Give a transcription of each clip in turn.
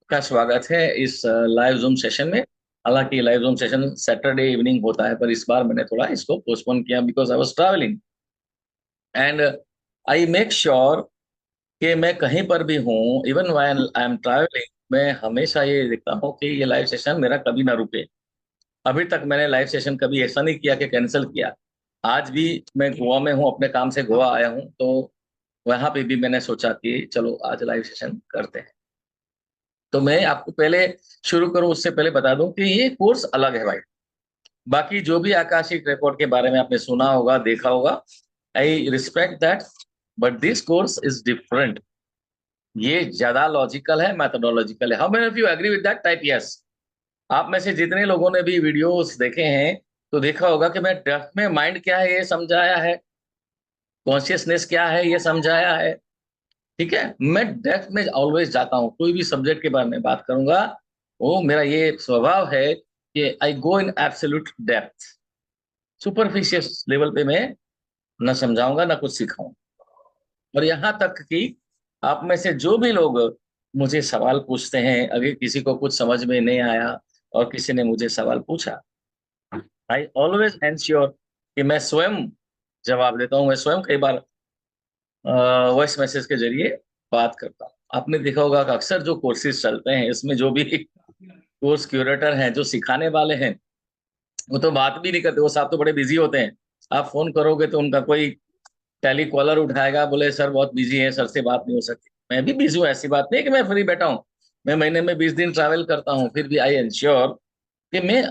का स्वागत है इस लाइव जूम सेशन में। हालांकि live zoom session Saturday evening होता है, पर इस बार मैंने थोड़ा इसको पोस्टपोन किया because I was travelling and I make sure कि मैं कहीं पर भी हूँ, even when I am travelling, मैं हमेशा ये देखता हूँ कि ये लाइव सेशन मेरा कभी ना रुके। अभी तक मैंने लाइव सेशन कभी ऐसा नहीं किया कि कैंसिल किया। आज भी मैं गोवा में हूँ, अपने काम से गोवा आया हूँ, तो वहां पे भी मैंने सोचा कि चलो आज लाइव सेशन करते हैं। तो मैं आपको पहले शुरू करूं उससे पहले बता दूं कि ये कोर्स अलग है भाई। बाकी जो भी आकाशिक रिकॉर्ड के बारे में आपने सुना होगा, देखा होगा, I respect that, but this course is different. ये ज्यादा लॉजिकल है, मैथोडोलॉजिकल है। How many of you agree with that? Type yes. आप में से जितने लोगों ने भी वीडियोस देखे हैं, तो देखा होगा कि मैं डेप्थ में माइंड क्या है ये समझाया है, कॉन्शियसनेस क्या है ये समझाया है। ठीक है, मैं डेप्थ में ऑलवेज जाता हूँ, कोई भी सब्जेक्ट के बारे में बात करूंगा, वो मेरा ये स्वभाव है कि I go in absolute depth. Superficial level पे मैं न समझाऊंगा ना कुछ सिखाऊंगा। और यहाँ तक कि आप में से जो भी लोग मुझे सवाल पूछते हैं, अगर किसी को कुछ समझ में नहीं आया और किसी ने मुझे सवाल पूछा, आई ऑलवेज एंश्योर कि मैं स्वयं जवाब देता हूँ। मैं स्वयं कई बार वॉइस मैसेज के जरिए बात करता हूँ। आपने देखा होगा कि अक्सर जो कोर्सेज चलते हैं, इसमें जो भी कोर्स क्यूरेटर हैं, जो सिखाने वाले हैं, वो तो बात भी नहीं करते। वो साहब तो बड़े बिजी होते हैं। आप फोन करोगे तो उनका कोई टेली कॉलर उठाएगा, बोले सर बहुत बिजी है, सर से बात नहीं हो सकती। मैं भी बिजी हूँ, ऐसी बात नहीं है कि मैं फ्री बैठा हूँ। मैं महीने में 20 दिन ट्रैवल करता हूँ, फिर भी आई एंश्योर कि मैं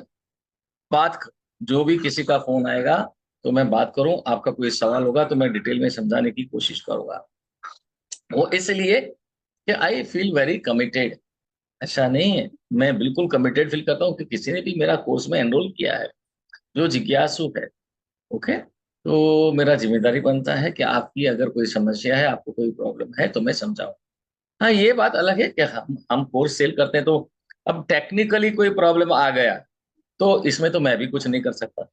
बात जो भी किसी का फोन आएगा तो मैं बात करूं। आपका कोई सवाल होगा तो मैं डिटेल में समझाने की कोशिश करूंगा। वो इसलिए कि आई फील वेरी कमिटेड। ऐसा नहीं है, मैं बिल्कुल कमिटेड फील करता हूँ कि किसी ने भी मेरा कोर्स में एनरोल किया है, जो जिज्ञासु है। ओके, तो मेरा जिम्मेदारी बनता है कि आपकी अगर कोई समस्या है, आपको कोई प्रॉब्लम है, तो मैं समझाऊं। हाँ, ये बात अलग है कि हम कोर्स सेल करते हैं, तो अब टेक्निकली कोई प्रॉब्लम आ गया तो इसमें तो मैं भी कुछ नहीं कर सकता।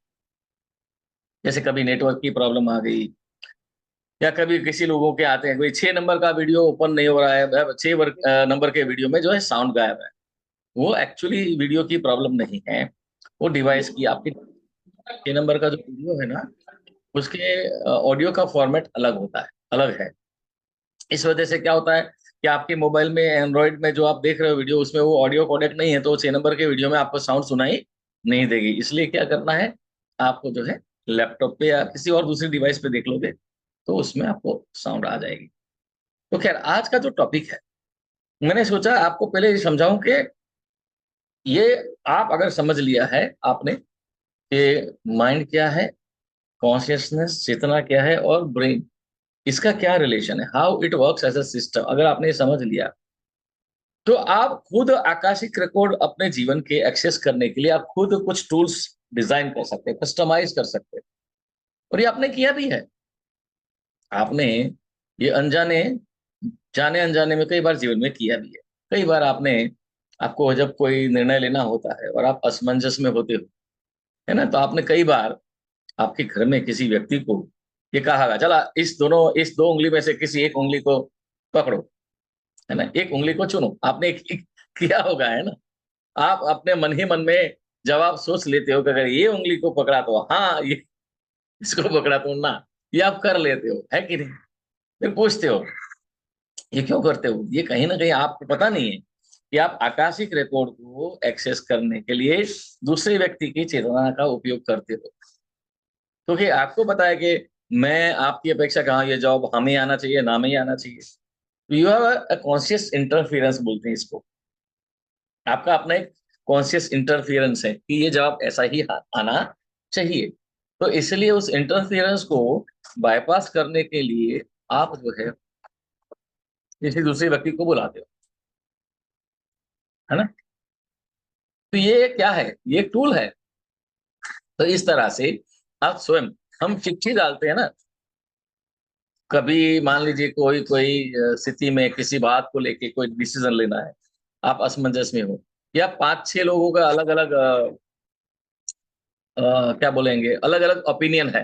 जैसे कभी नेटवर्क की प्रॉब्लम आ गई, या कभी किसी लोगों के आते हैं कोई 6 नंबर का वीडियो ओपन नहीं हो रहा है, 6 नंबर के वीडियो में जो है साउंड गायब है। वो एक्चुअली वीडियो की प्रॉब्लम नहीं है, वो डिवाइस की। आपके 6 नंबर का जो वीडियो है ना, उसके ऑडियो का फॉर्मेट अलग होता है, अलग है। इस वजह से क्या होता है कि आपके मोबाइल में, एंड्रॉइड में जो आप देख रहे हो वीडियो, उसमें वो ऑडियो कोडेक नहीं है, तो 6 नंबर के वीडियो में आपको साउंड सुनाई नहीं देगी। इसलिए क्या करना है, आपको जो है लैपटॉप पे या किसी और दूसरी डिवाइस पे देख लोगे तो उसमें आपको साउंड आ जाएगी। तो खैर, आज का जो टॉपिक है, मैंने सोचा आपको पहले ये समझाऊं कि ये आप अगर समझ लिया है आपने कि माइंड क्या है, कॉन्शियसनेस चेतना क्या है, और ब्रेन, इसका क्या रिलेशन है, how it works as a system, अगर आपने ये समझ लिया, तो आप खुद आकाशिक रिकॉर्ड अपने जीवन के एक्सेस करने के लिए आप खुद कुछ टूल्स डिजाइन कर सकते हैं, कस्टमाइज कर सकते हैं। और ये आपने किया भी है। आपने ये अनजाने, जाने अनजाने में कई बार जीवन में किया भी है। कई बार आपने, आपको जब कोई निर्णय लेना होता है और आप असमंजस में होते हो, है ना, तो आपने कई बार आपके घर में किसी व्यक्ति को ये कहा होगा, चला इस दो उंगली में से किसी एक उंगली को पकड़ो, है ना, एक उंगली को चुनो। आपने एक किया होगा, है ना। आप अपने मन ही मन में जवाब सोच लेते हो कि अगर ये उंगली को पकड़ा तो हाँ, ये इसको पकड़ा तो ना। ये आप कर लेते हो, है कि नहीं? फिर पूछते हो ये क्यों करते हो। ये कहीं ना कहीं आपको पता नहीं है कि आप आकाशिक रिकॉर्ड को एक्सेस करने के लिए दूसरे व्यक्ति की चेतना का उपयोग करते हो। क्योंकि आपको पता है कि मैं आपकी अपेक्षा कहाँ, ये जवाब हमें आना चाहिए, ना में ही आना चाहिए। तो you have a conscious interference बोलते हैं इसको। आपका अपना एक कॉन्शियस इंटरफियरेंस है कि ये जवाब ऐसा ही आना चाहिए। तो इसलिए उस इंटरफियरेंस को बाईपास करने के लिए आप जो है किसी दूसरे व्यक्ति को बुलाते हो, है ना। तो ये क्या है, ये एक टूल है। तो इस तरह से आप स्वयं, हम चिट्ठी डालते हैं ना, कभी मान लीजिए कोई कोई स्थिति में किसी बात को लेके कोई डिसीजन लेना है, आप असमंजस में हो, या 5-6 लोगों का अलग अलग क्या बोलेंगे, अलग अलग ओपिनियन है,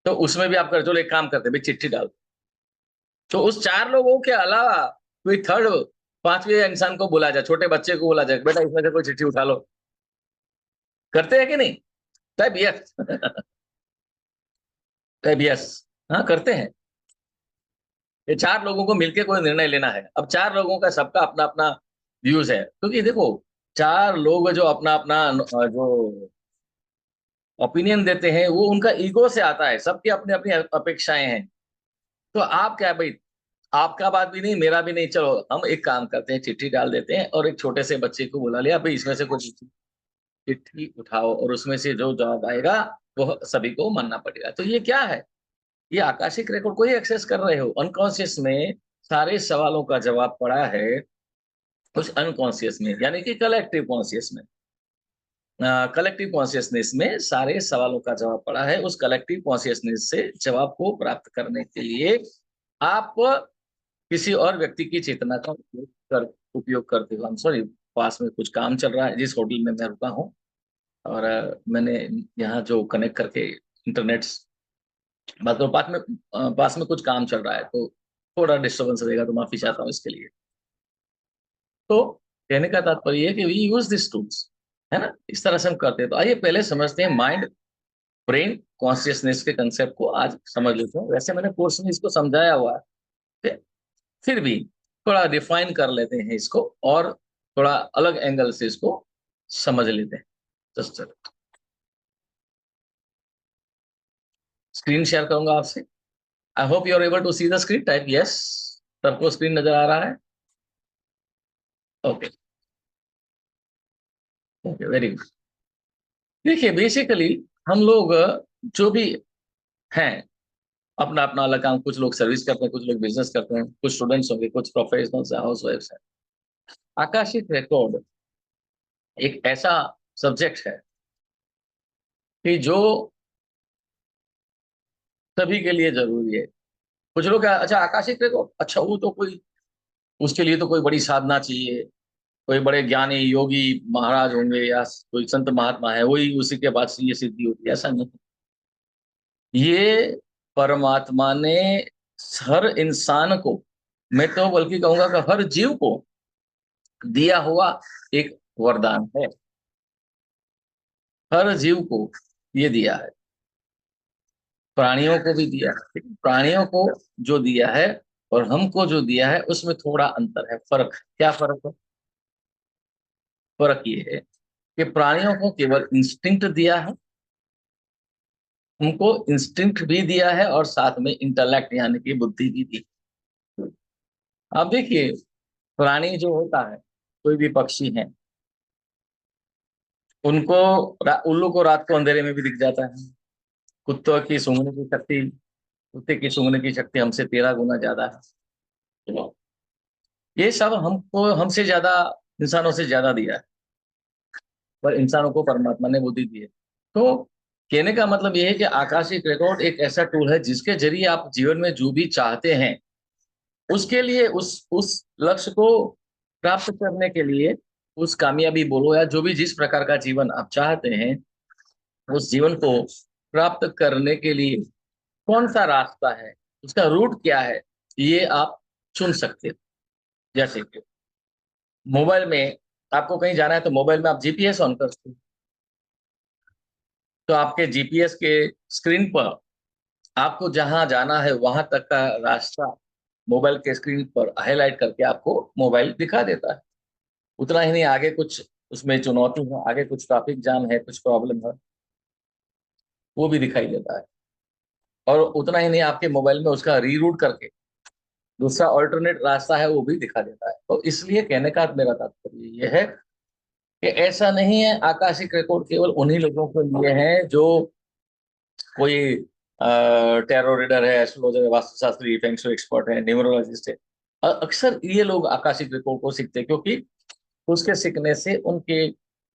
तो उसमें भी आप कर, चलो एक काम करते हैं भाई, चिट्ठी डाल। तो उस 4 लोगों के अलावा कोई थर्ड पांचवें इंसान को बोला जाए, छोटे बच्चे को बोला जाए, बेटा इसमें से कोई चिट्ठी उठा लो, करते हैं कि नहीं? Type yes. Type yes. हाँ करते हैं। ये चार लोगों को मिलके कोई निर्णय लेना है, अब चार लोगों का सबका अपना अपना व्यूज है, क्योंकि देखो चार लोग जो अपना अपना जो ओपिनियन देते हैं वो उनका ईगो से आता है, सबकी अपनी अपनी अपेक्षाएं हैं। तो आप क्या भाई, आपका बात भी नहीं मेरा भी नहीं, चलो हम एक काम करते हैं, चिट्ठी डाल देते हैं और एक छोटे से बच्चे को बुला लिया, भाई इसमें से कुछ चिट्ठी उठाओ और उसमें से जो जवाब आएगा वो सभी को मानना पड़ेगा। तो ये क्या है, ये आकाशिक रिकॉर्ड को ही एक्सेस कर रहे हो, अनकॉन्शियस में सारे सवालों का जवाब पड़ा है उस अनकॉन्शियस में, यानी कि कलेक्टिव कॉन्शियस में। कलेक्टिव कॉन्शियसनेस में सारे सवालों का जवाब पड़ा है, उस कलेक्टिव कॉन्शियसनेस से जवाब को प्राप्त करने के लिए आप किसी और व्यक्ति की चेतना का उपयोग करते हो। हम सॉरी, पास में कुछ काम चल रहा है जिस होटल में मैं रुका हूँ, और मैंने यहाँ जो कनेक्ट करके इंटरनेट, मतलब पास में कुछ काम चल रहा है, तो थोड़ा डिस्टर्बेंस रहेगा, तो माफी चाहता हूँ इसके लिए। तो कहने का तात्पर्य है कि वी यूज दिस टूल्स, है ना, इस तरह से हम करते हैं। तो आइए पहले समझते हैं माइंड ब्रेन कॉन्शियसनेस के कंसेप्ट को, आज समझ लेते हैं। वैसे मैंने कोर्स में इसको समझाया हुआ है, ठीक? फिर भी थोड़ा डिफाइन कर लेते हैं इसको और थोड़ा अलग एंगल से इसको समझ लेते हैं। जस्ट स्क्रीन शेयर करूंगा आपसे। I hope you are able to see the screen, type yes. सबको स्क्रीन नजर आ रहा है? Okay, okay, very good. देखिए बेसिकली हम लोग जो भी हैं, अपना अपना अलग काम, कुछ लोग सर्विस करते हैं, कुछ लोग बिजनेस करते हैं, कुछ स्टूडेंट्स होंगे, कुछ प्रोफेशनल्स हैं, हाउस वाइफ्स हैं। आकाशिक रिकॉर्ड एक ऐसा सब्जेक्ट है कि जो सभी के लिए जरूरी है। कुछ लोग अच्छा आकाशिक रिकॉर्ड, अच्छा वो तो कोई, उसके लिए तो कोई बड़ी साधना चाहिए, कोई बड़े ज्ञानी योगी महाराज होंगे या कोई संत महात्मा है, वही उसी के बाद ये सिद्धि होती है, ऐसा नहीं। ये परमात्मा ने हर इंसान को, मैं तो बल्कि कहूंगा कि हर जीव को दिया हुआ एक वरदान है। हर जीव को ये दिया है, प्राणियों को भी दिया है, ठीक है? प्राणियों को जो दिया है और हमको जो दिया है उसमें थोड़ा अंतर है, फर्क है। क्या फर्क है? फर्क ये है कि प्राणियों को केवल इंस्टिंक्ट दिया है, उनको इंस्टिंक्ट भी दिया है और साथ में इंटेलेक्ट यानी कि बुद्धि भी दी। आप देखिए प्राणी जो होता है, कोई भी पक्षी है, उनको उल्लू को रात को अंधेरे में भी दिख जाता है। कुत्तों की सूंघने की शक्ति, कुत्ते की सूंघने की शक्ति हमसे 13 गुना ज्यादा है। तो ये सब हमको, हमसे ज्यादा, इंसानों से ज्यादा दिया है, पर इंसानों को परमात्मा ने बुद्धि दी है। तो कहने का मतलब ये है कि आकाशिक रिकॉर्ड एक ऐसा टूल है जिसके जरिए आप जीवन में जो भी चाहते हैं उसके लिए, उस लक्ष्य को प्राप्त करने के लिए, उस कामयाबी बोलो या जो भी जिस प्रकार का जीवन आप चाहते हैं, उस जीवन को प्राप्त करने के लिए कौन सा रास्ता है, उसका रूट क्या है, ये आप चुन सकते हो। जैसे कि मोबाइल में आपको कहीं जाना है तो मोबाइल में आप जीपीएस ऑन करते हो, तो आपके जीपीएस के स्क्रीन पर आपको जहां जाना है वहां तक का रास्ता मोबाइल के स्क्रीन पर हाईलाइट करके आपको मोबाइल दिखा देता है। उतना ही नहीं, आगे कुछ उसमें चुनौती है, आगे कुछ ट्रैफिक जाम है, कुछ प्रॉब्लम है, वो भी दिखाई देता है। और उतना ही नहीं, आपके मोबाइल में उसका रीरूट करके दूसरा ऑल्टरनेट रास्ता है वो भी दिखा देता है। तो इसलिए कहने का मेरा तात्पर्य ये है कि ऐसा नहीं है आकाशिक रिकॉर्ड केवल उन्हीं लोगों के लिए है जो कोई टैरो रीडर है, एस्ट्रोलॉजर है, वास्तुशास्त्री, फेंग शुई एक्सपर्ट है, न्यूमरोलॉजिस्ट है। अक्सर ये लोग आकाशिक रिकॉर्ड को सीखते हैं, क्योंकि उसके सीखने से उनके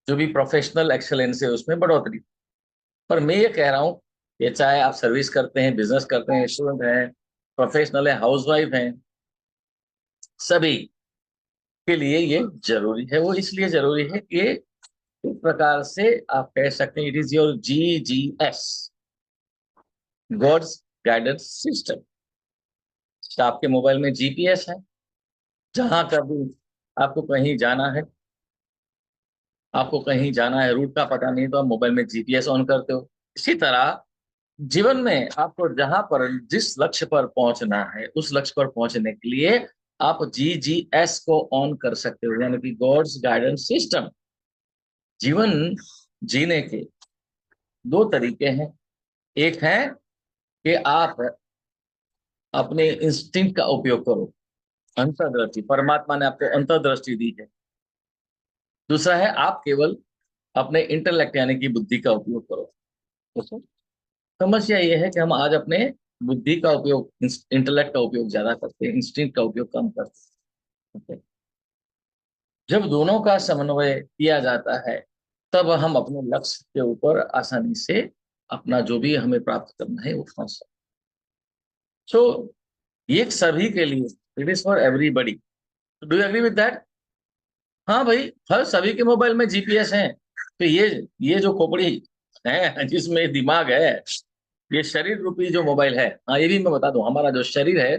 जो भी प्रोफेशनल एक्सेलेंस है उसमें बढ़ोतरी। पर मैं ये कह रहा हूँ कि चाहे आप सर्विस करते हैं, बिजनेस करते हैं, स्टूडेंट हैं, प्रोफेशनल है, हाउसवाइफ हैं, सभी के लिए ये जरूरी है। वो इसलिए जरूरी है कि एक प्रकार से आप कह सकते हैं it is your GGS, God's guidance system. आपके मोबाइल में जीपीएस है, जहां का भी आपको कहीं जाना है, आपको कहीं जाना है, रूट का पता नहीं, तो आप मोबाइल में जीपीएस ऑन करते हो। इसी तरह जीवन में आपको जहां पर जिस लक्ष्य पर पहुंचना है, उस लक्ष्य पर पहुंचने के लिए आप जीजीएस को ऑन कर सकते हो, यानी कि गॉड्स गाइडेंस सिस्टम। जीवन जीने के दो तरीके हैं। एक है कि आप अपने इंस्टिंक्ट का उपयोग करो, अंतर्दृष्टि, परमात्मा ने आपको अंतर्दृष्टि दी है। दूसरा है आप केवल अपने इंटेलेक्ट यानी कि बुद्धि का उपयोग करो। दोस्तों, समस्या ये है कि हम आज अपने बुद्धि का उपयोग, इंटेलेक्ट का उपयोग ज्यादा करते हैं, इंस्टिंक्ट का उपयोग कम करते हैं। जब दोनों का समन्वय किया जाता है, तब हम अपने लक्ष्य के ऊपर आसानी से अपना जो भी हमें प्राप्त करना है वो पहुंच सकते। सो ये सभी के लिए, it is for everybody. Do you agree with that? हाँ भाई, हर सभी के मोबाइल में जीपीएस है। तो ये जो खोपड़ी है जिसमें दिमाग है, ये शरीर रूपी जो मोबाइल है, हाँ ये भी मैं बता दूं, हमारा जो शरीर है,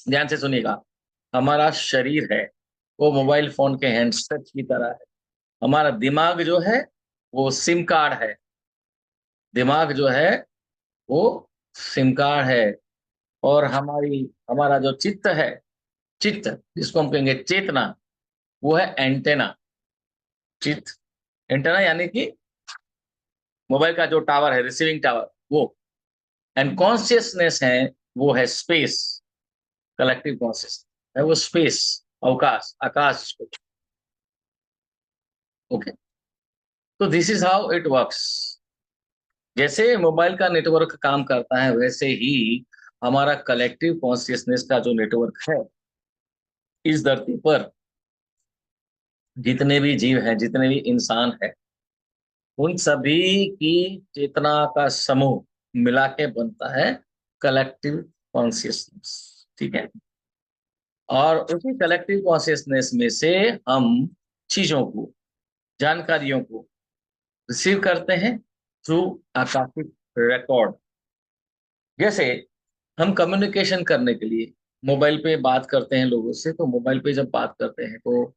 ध्यान से सुनिएगा, हमारा शरीर है वो मोबाइल फोन के हैंडसेट की तरह है। हमारा दिमाग जो है वो सिम कार्ड है। दिमाग जो है वो सिम कार्ड है। और हमारा जो चित्त है, चित्त जिसको हम कहेंगे चेतना, वो है एंटेना। चित्त, एंटेना यानी कि मोबाइल का जो टावर है, रिसीविंग टावर, वो। एंड कॉन्शियसनेस है, वो है स्पेस, कलेक्टिव कॉन्शियसनेस है वो स्पेस, अवकाश, आकाश। ओके, तो this is how it works. जैसे मोबाइल का नेटवर्क काम करता है, वैसे ही हमारा कलेक्टिव कॉन्शियसनेस का जो नेटवर्क है, इस धरती पर जितने भी जीव हैं, जितने भी इंसान हैं, उन सभी की चेतना का समूह मिला के बनता है कलेक्टिव कॉन्शियसनेस। ठीक है? और उसी कलेक्टिव कॉन्शियसनेस में से हम चीजों को, जानकारियों को रिसीव करते हैं थ्रू आकाशिक रिकॉर्ड। जैसे हम कम्युनिकेशन करने के लिए मोबाइल पे बात करते हैं लोगों से, तो मोबाइल पे जब बात करते हैं, तो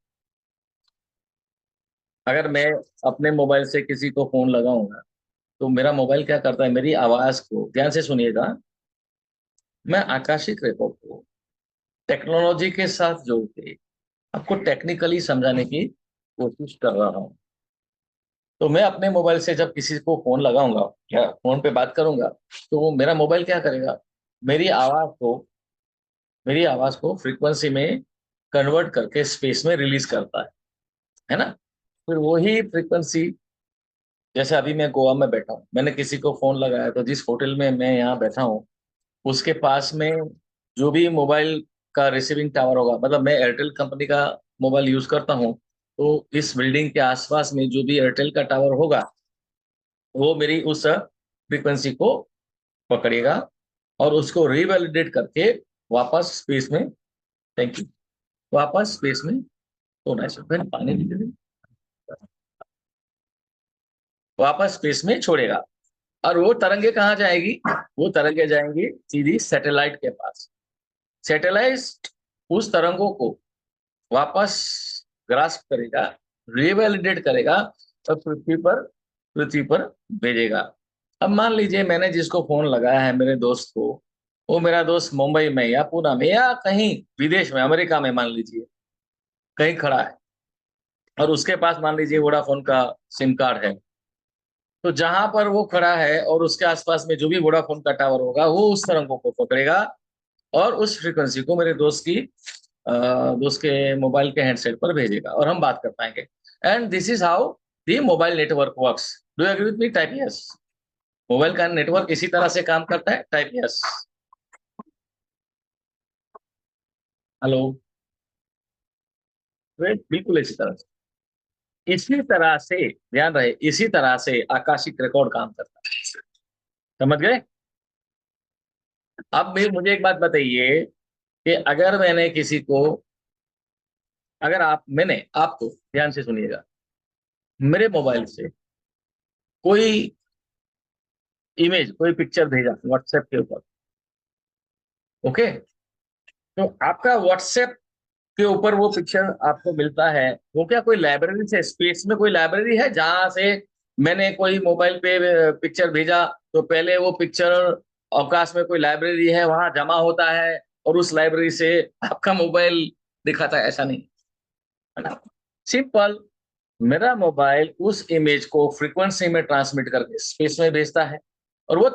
अगर मैं अपने मोबाइल से किसी को फोन लगाऊंगा, तो मेरा मोबाइल क्या करता है, मेरी आवाज को, ध्यान से सुनिएगा, मैं आकाशिक रिकॉर्ड को टेक्नोलॉजी के साथ जोड़ के आपको टेक्निकली समझाने की कोशिश कर रहा हूँ। तो मैं अपने मोबाइल से जब किसी को फोन लगाऊंगा या फोन पे बात करूंगा, तो वो मेरा मोबाइल क्या करेगा, मेरी आवाज को मेरी आवाज को फ्रीक्वेंसी में कन्वर्ट करके स्पेस में रिलीज करता है ना? फिर वही फ्रीक्वेंसी, जैसे अभी मैं गोवा में बैठा हूँ, मैंने किसी को फोन लगाया, तो जिस होटल में मैं यहाँ बैठा हूँ, उसके पास में जो भी मोबाइल का रिसीविंग टावर होगा, मतलब मैं एयरटेल कंपनी का मोबाइल यूज करता हूँ, तो इस बिल्डिंग के आसपास में जो भी एयरटेल का टावर होगा, वो मेरी उस फ्रीक्वेंसी को पकड़ेगा और उसको रिवैलिडेट करके वापस स्पेस में, थैंक यू, वापस स्पेस में, तो ना मैंने पानी भी दे दी, वापस स्पेस में छोड़ेगा। और वो तरंगे कहाँ जाएगी? वो तरंगे जाएंगी सीधी सैटेलाइट के पास। सैटेलाइट उस तरंगों को वापस ग्रास्प करेगा, रिवैलिडेट करेगा और पृथ्वी पर भेजेगा। अब मान लीजिए मैंने जिसको फोन लगाया है, मेरे दोस्त को, वो मेरा दोस्त मुंबई में या पुणे में या कहीं विदेश में, अमेरिका में मान लीजिए कहीं खड़ा है, और उसके पास मान लीजिए वोडाफोन का सिम कार्ड है। तो जहां पर वो खड़ा है और उसके आसपास में जो भी वोडाफोन का टावर होगा, वो उस तरंगों को पकड़ेगा और उस फ्रीक्वेंसी को मेरे दोस्त के मोबाइल के हैंडसेट पर भेजेगा और हम बात कर पाएंगे। And this is how the mobile network works. Do you agree with me? Type yes. Mobile का नेटवर्क इसी तरह से काम करता है, टाइप यस। हेलो? बिल्कुल इसी तरह से, इसी तरह से, ध्यान रहे, इसी तरह से आकाशिक रिकॉर्ड काम करता है। समझ गए? अब मुझे एक बात बताइए कि मैंने आपको, ध्यान से सुनिएगा, मेरे मोबाइल से कोई इमेज, कोई पिक्चर भेजा व्हाट्सएप के ऊपर, ओके, तो आपका व्हाट्सएप के ऊपर वो पिक्चर आपको मिलता है, वो क्या कोई लाइब्रेरी से, स्पेस में कोई लाइब्रेरी है जहां से मैंने कोई मोबाइल पे पिक्चर भेजा तो पहले वो पिक्चर अवकाश में कोई लाइब्रेरी है वहां जमा होता है और उस लाइब्रेरी से आपका मोबाइल दिखाता है? ऐसा नहीं है ना। सिंपल, मेरा मोबाइल उस इमेज को फ्रीक्वेंसी में ट्रांसमिट करके स्पेस में भेजता है और वो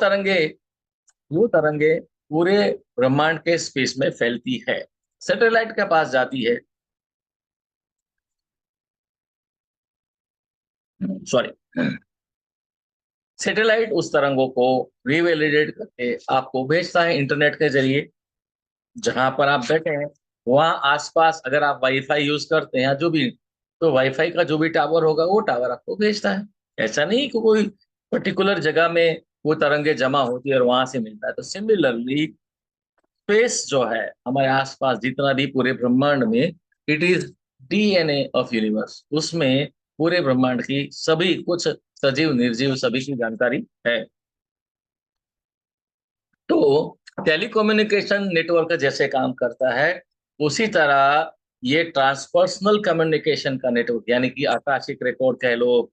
तरंगे पूरे ब्रह्मांड के स्पेस में फैलती है, सैटेलाइट के पास जाती है, सॉरी, सैटेलाइट उस तरंगों को रिवैलिडेट करके आपको भेजता है इंटरनेट के जरिए। जहां पर आप बैठे हैं वहां आसपास अगर आप वाईफाई यूज करते हैं या जो भी, तो वाईफाई का जो भी टावर होगा वो टावर आपको भेजता है। ऐसा नहीं कि कोई पर्टिकुलर जगह में वो तरंगे जमा होती है और वहां से मिलता है। तो सिमिलरली स्पेस जो है हमारे आसपास जितना भी पूरे ब्रह्मांड में, it is DNA of universe, उसमें पूरे ब्रह्मांड की सभी कुछ सजीव निर्जीव सभी की जानकारी है। तो टेलीकम्युनिकेशन नेटवर्क जैसे काम करता है उसी तरह ये ट्रांसपर्सनल कम्युनिकेशन का नेटवर्क, यानी कि आकाशिक रिकॉर्ड कह लो,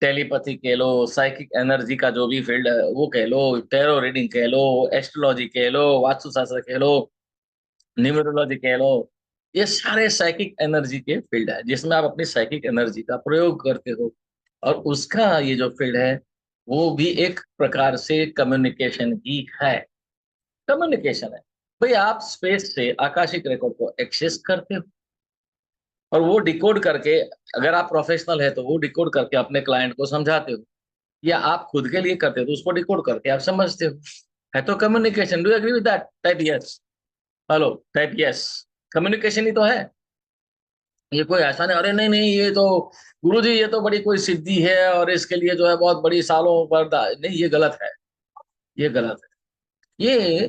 टेलीपैथी कह लो, साइकिक एनर्जी का जो भी फील्ड है वो कह लो, टैरो रीडिंग कह लो, एस्ट्रोलॉजी कह लो, वास्तुशास्त्र कह लो, न्यूमरोलॉजी कह लो, ये सारे साइकिक एनर्जी के फील्ड है जिसमें आप अपनी साइकिक एनर्जी का प्रयोग करते हो। और उसका ये जो फील्ड है वो भी एक प्रकार से कम्युनिकेशन ही है, कम्युनिकेशन है। भाई आप स्पेस से आकाशिक रिकॉर्ड को एक्सेस करते हो और वो डिकोड करके, अगर आप प्रोफेशनल है तो वो डिकोड करके अपने क्लाइंट को समझाते हो, या आप खुद के लिए करते हो तो उसको डिकोड करके आप समझते हो। है तो communication. Do agree with that? Type yes. Hello, type yes. Communication ही तो है। ये कोई ऐसा नहीं, अरे नहीं नहीं ये तो गुरुजी ये तो बड़ी कोई सिद्धि है और इसके लिए जो है बहुत बड़ी सालों पर नहीं, ये गलत है, ये गलत है। ये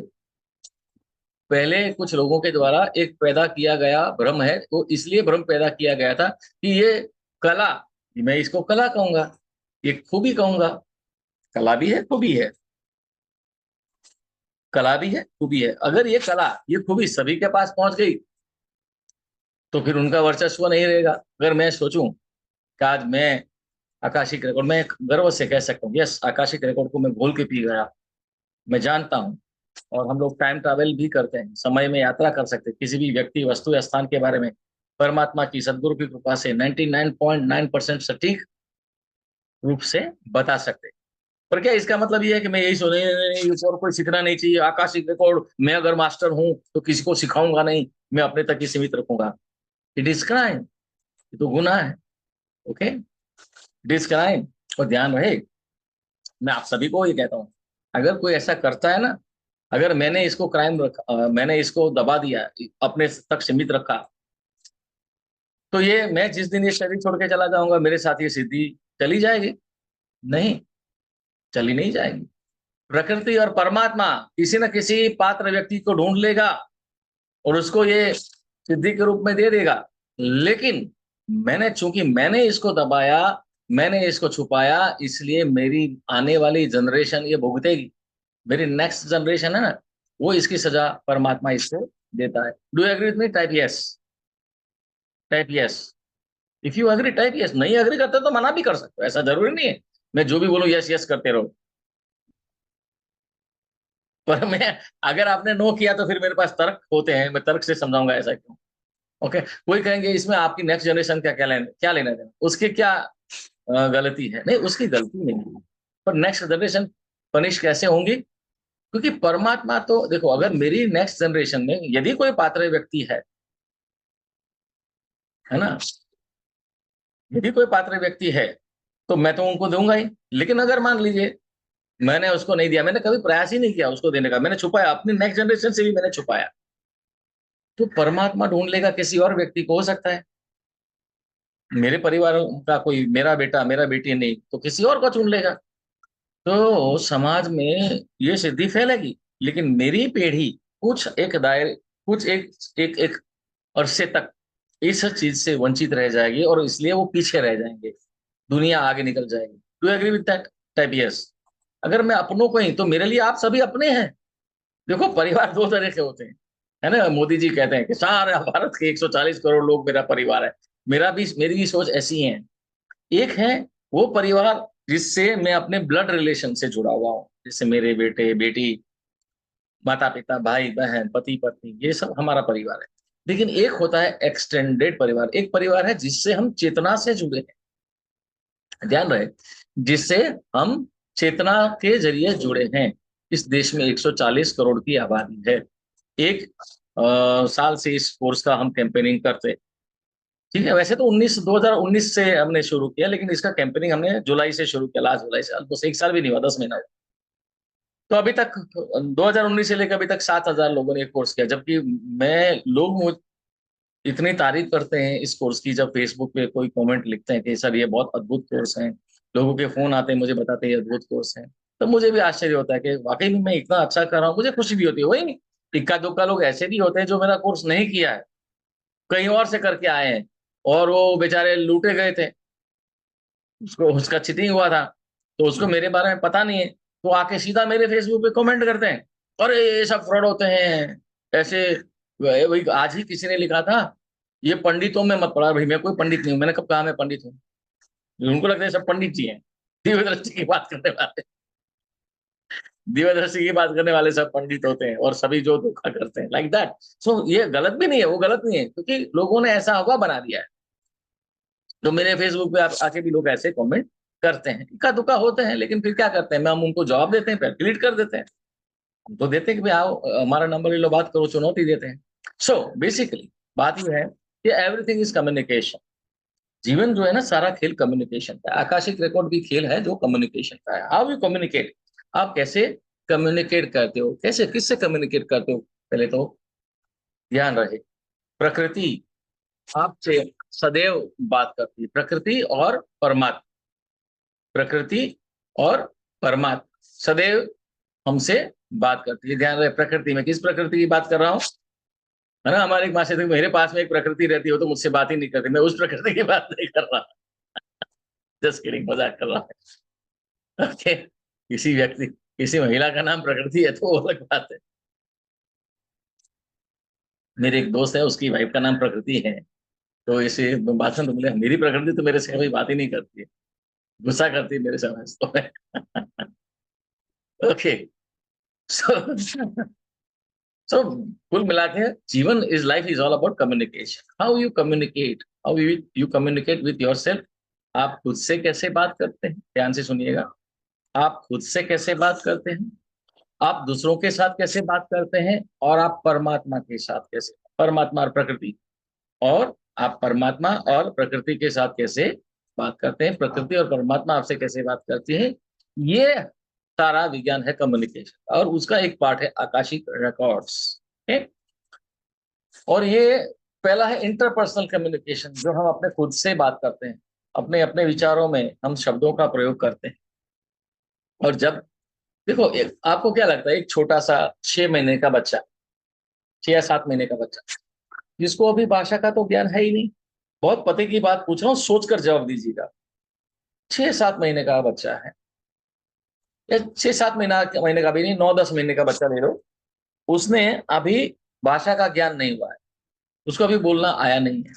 पहले कुछ लोगों के द्वारा एक पैदा किया गया भ्रम है, वो इसलिए भ्रम पैदा किया गया था कि ये कला, मैं इसको कला कहूंगा, ये खूबी कहूंगा। कला भी है, खूबी है, कला भी है, खूबी है। अगर ये कला, ये खूबी सभी के पास पहुंच गई तो फिर उनका वर्चस्व नहीं रहेगा। अगर मैं सोचूं कि आज मैं आकाशिक रिकॉर्ड, मैं गर्व से कह सकता हूँ यस, आकाशिक रिकॉर्ड को मैं घोल के पी गया, मैं जानता हूँ। और हम लोग टाइम ट्रैवल भी करते हैं, समय में यात्रा कर सकते हैं, किसी भी व्यक्ति वस्तु या स्थान के बारे में परमात्मा की सदगुरु की कृपा से 99.9% सटीक रूप से बता सकते हैं। पर क्या इसका मतलब ये है कि मैं यही सोच, और कोई सीखना नहीं चाहिए आकाशिक रिकॉर्ड, मैं अगर मास्टर हूं तो किसी को सिखाऊंगा नहीं, मैं अपने तक ही सीमित रखूंगा? इट इज क्राइम, ये तो गुनाह है। Okay, it is crime. और ध्यान रहे, मैं आप सभी को ये कहता हूँ, अगर कोई ऐसा करता है ना, अगर मैंने इसको क्राइम रखा, मैंने इसको दबा दिया, अपने तक सीमित रखा, तो ये मैं जिस दिन ये शरीर छोड़ के चला जाऊंगा मेरे साथ ये सिद्धि चली जाएगी? नहीं, चली नहीं जाएगी। प्रकृति और परमात्मा किसी न किसी पात्र व्यक्ति को ढूंढ लेगा और उसको ये सिद्धि के रूप में दे देगा। लेकिन चूंकि मैंने इसको दबाया, मैंने इसको छुपाया, इसलिए मेरी आने वाली जनरेशन ये भुगतेगी। मेरी नेक्स्ट जनरेशन है ना, वो इसकी सजा परमात्मा इसको देता है। Do agree with me? Type yes, type yes. If you agree type yes, नहीं एग्री करते तो मना भी कर सकते हो, ऐसा जरूरी नहीं है मैं जो भी बोलूं यस यस करते रहो। पर मैं, अगर आपने नो किया तो फिर मेरे पास तर्क होते हैं, मैं तर्क से समझाऊंगा ऐसा क्यों। ओके, कोई कहेंगे इसमें आपकी नेक्स्ट जनरेशन का क्या लेना देना, उसकी क्या गलती है? नहीं, उसकी गलती नहीं है। पर नेक्स्ट जनरेशन पनिश कैसे होंगी? क्योंकि परमात्मा तो देखो, अगर मेरी नेक्स्ट जनरेशन में यदि कोई पात्र व्यक्ति है ना, यदि कोई पात्र व्यक्ति है तो मैं तो उनको दूंगा ही। लेकिन अगर मान लीजिए मैंने उसको नहीं दिया, मैंने कभी प्रयास ही नहीं किया उसको देने का, मैंने छुपाया, अपनी नेक्स्ट जनरेशन से भी मैंने छुपाया, तो परमात्मा ढूंढ लेगा किसी और व्यक्ति को, हो सकता है मेरे परिवार का कोई, मेरा बेटा मेरा बेटी नहीं तो किसी और को चुन लेगा। तो समाज में ये सिद्धि फैलेगी, लेकिन मेरी पीढ़ी कुछ एक दायरे, कुछ एक एक एक अरसे तक इस चीज से वंचित रह जाएगी और इसलिए वो पीछे रह जाएंगे, दुनिया आगे निकल जाएगी। Do agree with that? Type yes. अगर मैं अपनों को ही, तो मेरे लिए आप सभी अपने हैं। देखो परिवार दो तरह के होते हैं, है ना, मोदी जी कहते हैं कि सारे भारत के 140 करोड़ लोग मेरा परिवार है। मेरी भी सोच ऐसी है। एक है वो परिवार जिससे मैं अपने ब्लड रिलेशन से जुड़ा हुआ हूँ, जैसे मेरे बेटे बेटी, माता पिता, भाई बहन, पति पत्नी, ये सब हमारा परिवार है। लेकिन एक होता है एक्सटेंडेड परिवार, एक परिवार है जिससे हम चेतना से जुड़े हैं, ध्यान रहे, जिससे हम चेतना के जरिए जुड़े हैं। इस देश में 140 करोड़ की आबादी है। एक साल से इस कोर्स का हम कैंपेनिंग करते, ठीक है। वैसे तो 2019 से हमने शुरू किया, लेकिन इसका कैंपेनिंग हमने जुलाई से शुरू किया, लास्ट जुलाई से, ऑलमोस्ट 1 साल भी नहीं हुआ, 10 महीना हुआ। तो अभी तक 2019 से लेकर अभी तक 7,000 लोगों ने कोर्स किया। जबकि मैं लोग मुझ इतनी तारीफ करते हैं इस कोर्स की, जब फेसबुक पे कोई कमेंट लिखते हैं कि सर ये बहुत अद्भुत कोर्स है, लोगों के फोन आते हैं मुझे बताते हैं ये अद्भुत कोर्स है, तो मुझे भी आश्चर्य होता है कि वाकई में मैं इतना अच्छा कर रहा हूँ, मुझे खुशी भी होती है। वही नहीं, इक्का दुक्का लोग ऐसे भी होते हैं जो मेरा कोर्स नहीं किया है, कहीं और से करके आए हैं, और वो बेचारे लूटे गए थे, उसको उसका चीटिंग हुआ था, तो उसको मेरे बारे में पता नहीं है, तो आके सीधा मेरे फेसबुक पे कमेंट करते हैं, अरे ये सब फ्रॉड होते हैं ऐसे। वही आज ही किसी ने लिखा था, ये पंडितों में मत पड़ा। भाई मैं कोई पंडित नहीं हूँ, मैंने कब कहा मैं पंडित हूँ? उनको लगता है सब पंडित जी हैं, दिव्य दृष्टि की बात करने वाले, दिव्य दृष्टि की बात करने वाले सब पंडित होते हैं, और सभी जो धोखा करते हैं, लाइक दैट। सो ये गलत भी नहीं है, वो गलत नहीं है, क्योंकि लोगों ने ऐसा अफवाह बना दिया है। तो मेरे फेसबुक पे आप आके भी लोग ऐसे कमेंट करते हैं, इक्का दुक्का होते हैं, लेकिन फिर क्या करते हैं, मैं हम उनको जवाब देते हैं, फिर डिलीट कर देते हैं। हम तो देते हैं कि भाई आओ, हमारा नंबर ले लो, बात करो, चुनौती देते हैं। सो बेसिकली बात ये है कि एवरीथिंग इज कम्युनिकेशन। जीवन जो है ना, सारा खेल कम्युनिकेशन का है। आकाशिक रिकॉर्ड भी खेल है जो कम्युनिकेशन का है। हाउ यू कम्युनिकेट, आप कैसे कम्युनिकेट करते हो, कैसे किससे कम्युनिकेट करते हो? पहले तो ध्यान रहे, प्रकृति आपसे सदैव बात करती है, प्रकृति और परमात्मा, प्रकृति और परमात्मा सदैव हमसे बात करती है। ध्यान रहे, प्रकृति में किस प्रकृति की बात कर रहा हूँ, है ना। हमारे एक मासी थे, मेरे पास में एक प्रकृति रहती हो तो मुझसे बात ही नहीं करती, मैं उस प्रकृति की बात नहीं कर रहा, जस्ट किडिंग, मजाक कर रहा हूँ। ओके, किसी व्यक्ति, किसी महिला का नाम प्रकृति है तो वो अलग बात है। मेरे एक दोस्त है, उसकी वाइफ का नाम प्रकृति है, तो ऐसे बात में तो बोले मेरी प्रकृति तो मेरे से कभी बात ही नहीं करती है, गुस्सा करती है मेरे से तो। ओके, सो सो कुल मिला के जीवन is life is all about communication. How you communicate, how you communicate with yourself. आप खुद से कैसे बात करते हैं, ध्यान से सुनिएगा। आप खुद से कैसे बात करते हैं, आप दूसरों के साथ कैसे बात करते हैं, और आप परमात्मा के साथ कैसे, परमात्मा और प्रकृति, और आप परमात्मा और प्रकृति के साथ कैसे बात करते हैं, प्रकृति और परमात्मा आपसे कैसे बात करती है। ये सारा विज्ञान है कम्युनिकेशन, और उसका एक पार्ट है आकाशिक रिकॉर्ड्स। और ये पहला है इंटरपर्सनल कम्युनिकेशन, जो हम अपने खुद से बात करते हैं, अपने अपने विचारों में हम शब्दों का प्रयोग करते हैं। और जब देखो, आपको क्या लगता है, एक छोटा सा 6 महीने का बच्चा, 6 या 7 महीने का बच्चा, जिसको अभी भाषा का तो ज्ञान है ही नहीं, बहुत पते की बात पूछ रहा हूँ, सोचकर जवाब दीजिएगा। 6 7 महीने का बच्चा है, या 6 7 महीने का भी नहीं, 9 10 महीने का बच्चा ले लो, उसने अभी भाषा का ज्ञान नहीं हुआ है, उसको अभी बोलना आया नहीं है,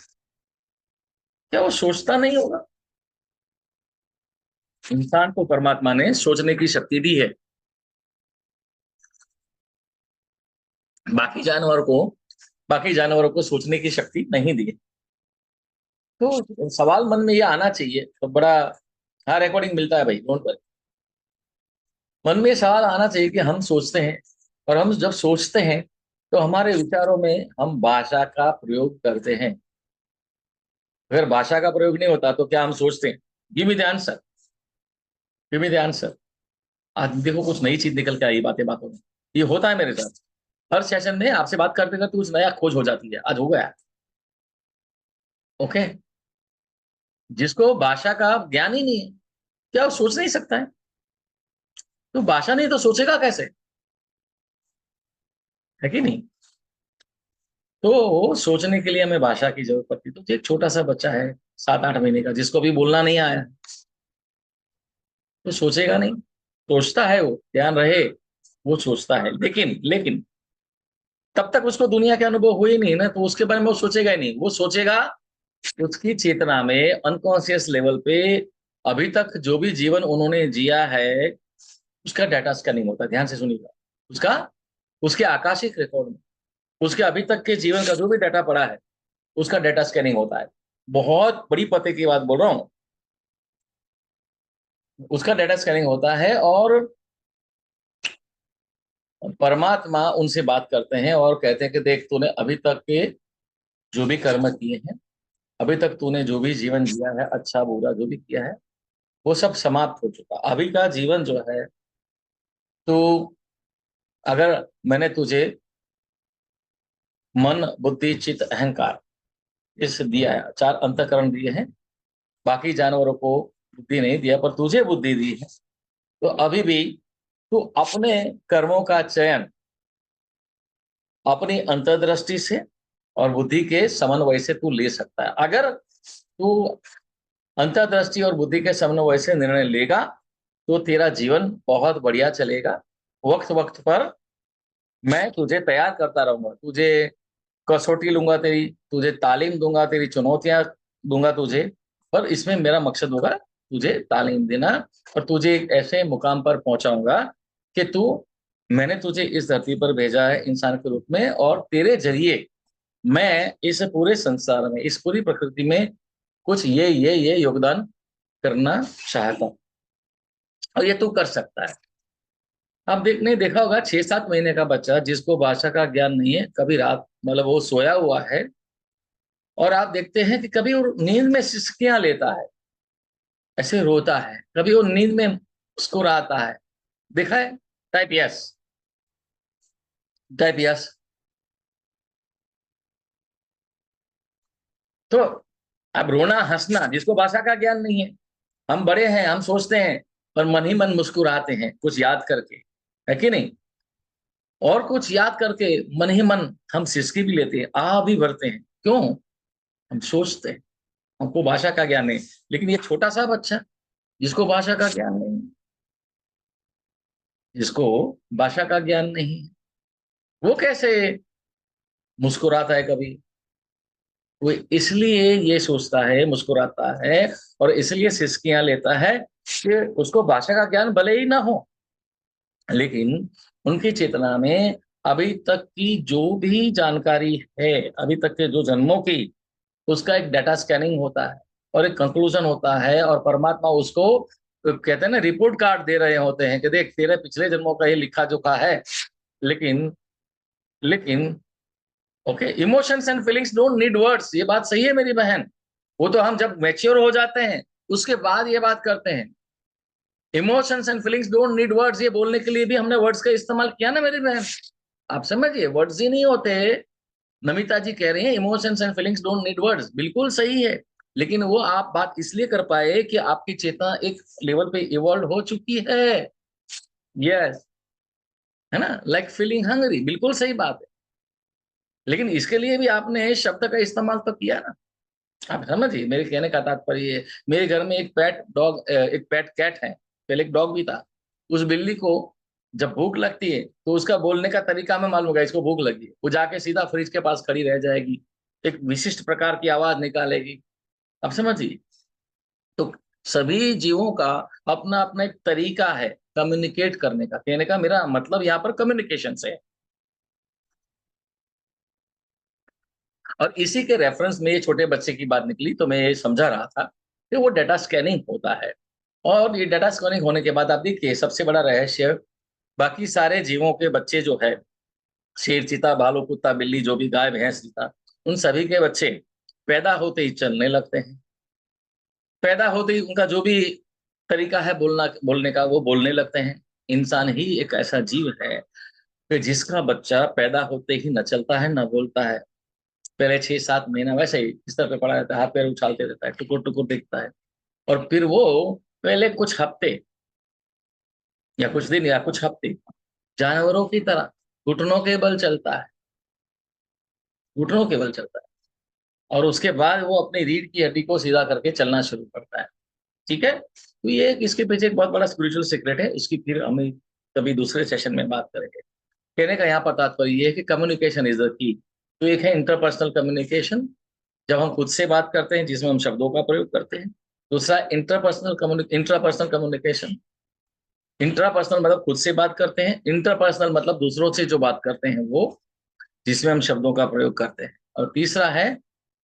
क्या वो सोचता नहीं होगा? इंसान को परमात्मा ने सोचने की शक्ति दी है, बाकी जानवर को बाकी जानवरों को सोचने की शक्ति नहीं दी है। तो सवाल मन में ये आना चाहिए, तो बड़ा, हाँ रिकॉर्डिंग मिलता है भाई, डोंट वरी। मन में ये सवाल आना चाहिए कि हम सोचते हैं, और हम जब सोचते हैं तो हमारे विचारों में हम भाषा का प्रयोग करते हैं। अगर भाषा का प्रयोग नहीं होता तो क्या हम सोचते हैं? Give me the answer, give me the answer. आज देखो कुछ नई चीज निकल के आई, बातें बातों में ये होता है मेरे साथ। हर सेशन में आपसे बात करते करते कुछ नया खोज हो जाती है, आज हो गया। ओके, जिसको भाषा का ज्ञान ही नहीं है, क्या वो सोच नहीं सकता है? तो भाषा नहीं तो सोचेगा कैसे, है कि नहीं? तो सोचने के लिए हमें भाषा की जरूरत पड़ती है। तो एक छोटा सा बच्चा है 7 8 महीने का, जिसको भी बोलना नहीं आया, तो सोचेगा नहीं, सोचता है वो, ध्यान रहे, वो सोचता है। लेकिन लेकिन तब तक उसको दुनिया के अनुभव हुए नहीं ना, तो उसके बारे में वो सोचेगा ही नहीं। वो सोचेगा, उसकी चेतना में अनकॉन्शियस लेवल पे अभी तक जो भी जीवन उन्होंने जिया है, उसका डाटा स्कैनिंग होता है। ध्यान से सुनिएगा। उसका, उसके आकाशिक रिकॉर्ड में उसके अभी तक के जीवन का जो भी डाटा पड़ा है, उसका डाटा स्कैनिंग होता है। बहुत बड़ी पते की बात बोल रहा हूँ। उसका डाटा स्कैनिंग होता है और परमात्मा उनसे बात करते हैं और कहते हैं कि देख, तूने अभी तक के जो भी कर्म किए हैं, अभी तक तूने जो भी जीवन जिया है, अच्छा बुरा जो भी किया है, वो सब समाप्त हो चुका। अभी का जीवन जो है, तो अगर मैंने तुझे मन बुद्धि चित्त अहंकार इस दिया है, चार अंतःकरण दिए हैं, बाकी जानवरों को बुद्धि नहीं दिया, पर तुझे बुद्धि दी है, तो अभी भी तू अपने कर्मों का चयन अपनी अंतर्दृष्टि से और बुद्धि के समन्वय से तू ले सकता है। अगर तू अंतर्दृष्टि और बुद्धि के समन्वय से निर्णय लेगा, तो तेरा जीवन बहुत बढ़िया चलेगा। वक्त वक्त पर मैं तुझे तैयार करता रहूंगा, तुझे कसौटी लूंगा, तेरी तुझे तालीम दूंगा, तेरी चुनौतियां दूंगा तुझे। पर इसमें मेरा मकसद होगा तुझे तालीम देना, और तुझे एक ऐसे मुकाम पर पहुंचाऊंगा कि तू, मैंने तुझे इस धरती पर भेजा है इंसान के रूप में, और तेरे जरिए मैं इस पूरे संसार में, इस पूरी प्रकृति में कुछ ये योगदान करना चाहता हूँ, और ये तू कर सकता है। आप नहीं देखा होगा, 6-7 महीने का बच्चा जिसको भाषा का ज्ञान नहीं है, कभी रात मतलब वो सोया हुआ है, और आप देखते हैं कि कभी वो नींद में सिसकियां लेता है, ऐसे रोता है, कभी वो नींद में मुस्कुराता है। देखा है? Type yes, type yes. तो अब रोना हंसना, जिसको भाषा का ज्ञान नहीं है, हम बड़े हैं, हम सोचते हैं, पर मन ही मन मुस्कुराते हैं कुछ याद करके, है कि नहीं? और कुछ याद करके मन ही मन हम सिसकी भी लेते हैं, आ भी भरते हैं। क्यों? हम सोचते हैं, हमको भाषा का ज्ञान नहीं। लेकिन ये छोटा सा बच्चा, जिसको भाषा का ज्ञान नहीं, जिसको भाषा का ज्ञान नहीं, वो कैसे मुस्कुराता है कभी? वो इसलिए ये सोचता है, मुस्कुराता है, और इसलिए सिसकियां लेता है कि उसको भाषा का ज्ञान भले ही ना हो, लेकिन उनकी चेतना में अभी तक की जो भी जानकारी है, अभी तक के जो जन्मों की, उसका एक डाटा स्कैनिंग होता है और एक कंक्लूजन होता है, और परमात्मा उसको कहते हैं ना, रिपोर्ट कार्ड दे रहे होते हैं कि देख, तेरे पिछले जन्मों का ये लिखा जोखा है। लेकिन लेकिन okay, emotions and feelings don't need words, ये बात सही है मेरी बहन। वो तो हम जब मैच्योर हो जाते हैं, उसके बाद ये बात करते हैं। Emotions and feelings don't need words, ये बोलने के लिए भी हमने वर्ड्स का इस्तेमाल किया ना मेरी बहन। आप समझिए, वर्ड्स ही नहीं होते। नमिता जी कह रही हैं emotions and feelings don't need words, बिल्कुल सही है। लेकिन वो आप बात इसलिए कर पाए कि आपकी चेतना एक लेवल पे इवॉल्व हो चुकी है। यस, है ना, लाइक फीलिंग हंग्री, बिल्कुल सही बात है। लेकिन इसके लिए भी आपने शब्द का इस्तेमाल तो किया ना। आप समझिए, मेरे कहने का तात्पर्य ये, मेरे घर में एक पेट डॉग, एक पेट कैट है, पहले एक डॉग भी था। उस बिल्ली को जब भूख लगती है, तो उसका बोलने का तरीका हमें मालूम होगा, इसको भूख लगी है, वो जाके सीधा फ्रिज के पास खड़ी रह जाएगी, एक विशिष्ट प्रकार की आवाज निकालेगी। आप समझिए। तो सभी जीवों का अपना अपना एक तरीका है कम्युनिकेट करने का। कहने का मेरा मतलब यहाँ पर कम्युनिकेशन से है। और इसी के रेफरेंस में ये छोटे बच्चे की बात निकली, तो मैं ये समझा रहा था कि वो डाटा स्कैनिंग होता है। और ये डाटा स्कैनिंग होने के बाद आप देखिए, सबसे बड़ा रहस्य, बाकी सारे जीवों के बच्चे जो है, शेर चीता भालू कुत्ता बिल्ली, जो भी गाय भैंस चीता, उन सभी के बच्चे पैदा होते ही चलने लगते हैं। पैदा होते ही उनका जो भी तरीका है बोलना बोलने का, वो बोलने लगते हैं। इंसान ही एक ऐसा जीव है कि जिसका बच्चा पैदा होते ही न चलता है न बोलता है। पहले 6-7 महीना वैसे ही बिस्तर पे पड़ा रहता है, हाथ पैर उछालते रहता है, टुकुर टुकुर देखता है। और फिर वो पहले कुछ हफ्ते या कुछ दिन या कुछ हफ्ते जानवरों की तरह घुटनों के बल चलता है, घुटनों के बल चलता है। और उसके बाद वो अपनी रीढ़ की हड्डी को सीधा करके चलना शुरू करता है। ठीक है, तो ये इसके पीछे एक बहुत बड़ा स्पिरिचुअल सीक्रेट है, इसकी फिर हम कभी दूसरे सेशन में बात करेंगे। कहने का यहाँ पर तात्पर्य ये है कि कम्युनिकेशन इज द की। तो एक है इंटरपर्सनल कम्युनिकेशन, जब हम खुद से बात करते हैं जिसमें हम शब्दों का प्रयोग करते हैं। दूसरा इंट्रापर्सनल कम्युनिकेशन। इंट्रापर्सनल मतलब खुद से बात करते हैं, इंटरपर्सनल मतलब दूसरों से जो बात करते हैं वो, जिसमें हम शब्दों का प्रयोग करते हैं। और तीसरा है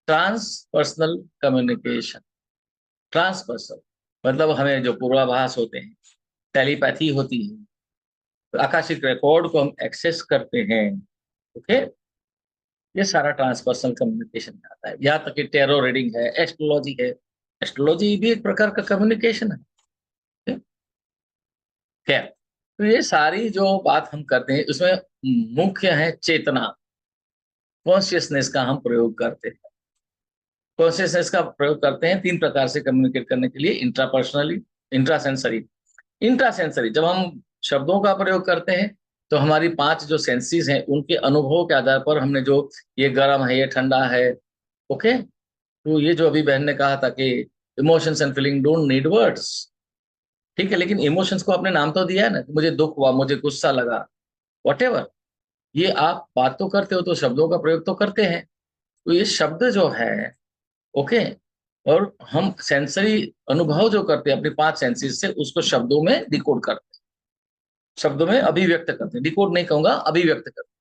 ट्रांसपर्सनल कम्युनिकेशन। ट्रांसपर्सनल मतलब हमें जो पूर्वाभास होते हैं, टेलीपैथी होती है, आकाशिक रिकॉर्ड को हम एक्सेस करते हैं। ओके, ये सारा ट्रांसपर्सनल कम्युनिकेशन में आता है। यहाँ तक कि टेरो रीडिंग है, एस्ट्रोलॉजी है, एस्ट्रोलॉजी भी एक प्रकार का कम्युनिकेशन है। क्या, तो ये सारी जो बात हम करते हैं उसमें मुख्य है चेतना, कॉन्शियसनेस का हम प्रयोग करते हैं। कॉन्शियसनेस का प्रयोग करते हैं तीन प्रकार से कम्युनिकेट करने के लिए, इंट्रापर्सनली, इंट्रासेंसरी। इंट्रासेंसरी जब हम शब्दों का प्रयोग करते हैं तो हमारी पांच जो सेंसेस हैं उनके अनुभव के आधार पर हमने जो, ये गर्म है, ये ठंडा है, ओके। तो ये जो अभी बहन ने कहा था कि emotions and feeling don't need words, ठीक है, लेकिन इमोशंस को आपने नाम तो दिया है ना, मुझे दुख हुआ, मुझे गुस्सा लगा, वॉटेवर, ये आप बात तो करते हो तो शब्दों का प्रयोग तो करते हैं। तो ये शब्द जो है, ओके, और हम सेंसरी अनुभव जो करते हैं अपनी पांच सेंसेस से, उसको शब्दों में डिकोड करते हैं, शब्दों में अभिव्यक्त करते हैं, डिकोड नहीं कहूंगा, अभिव्यक्त करते हैं।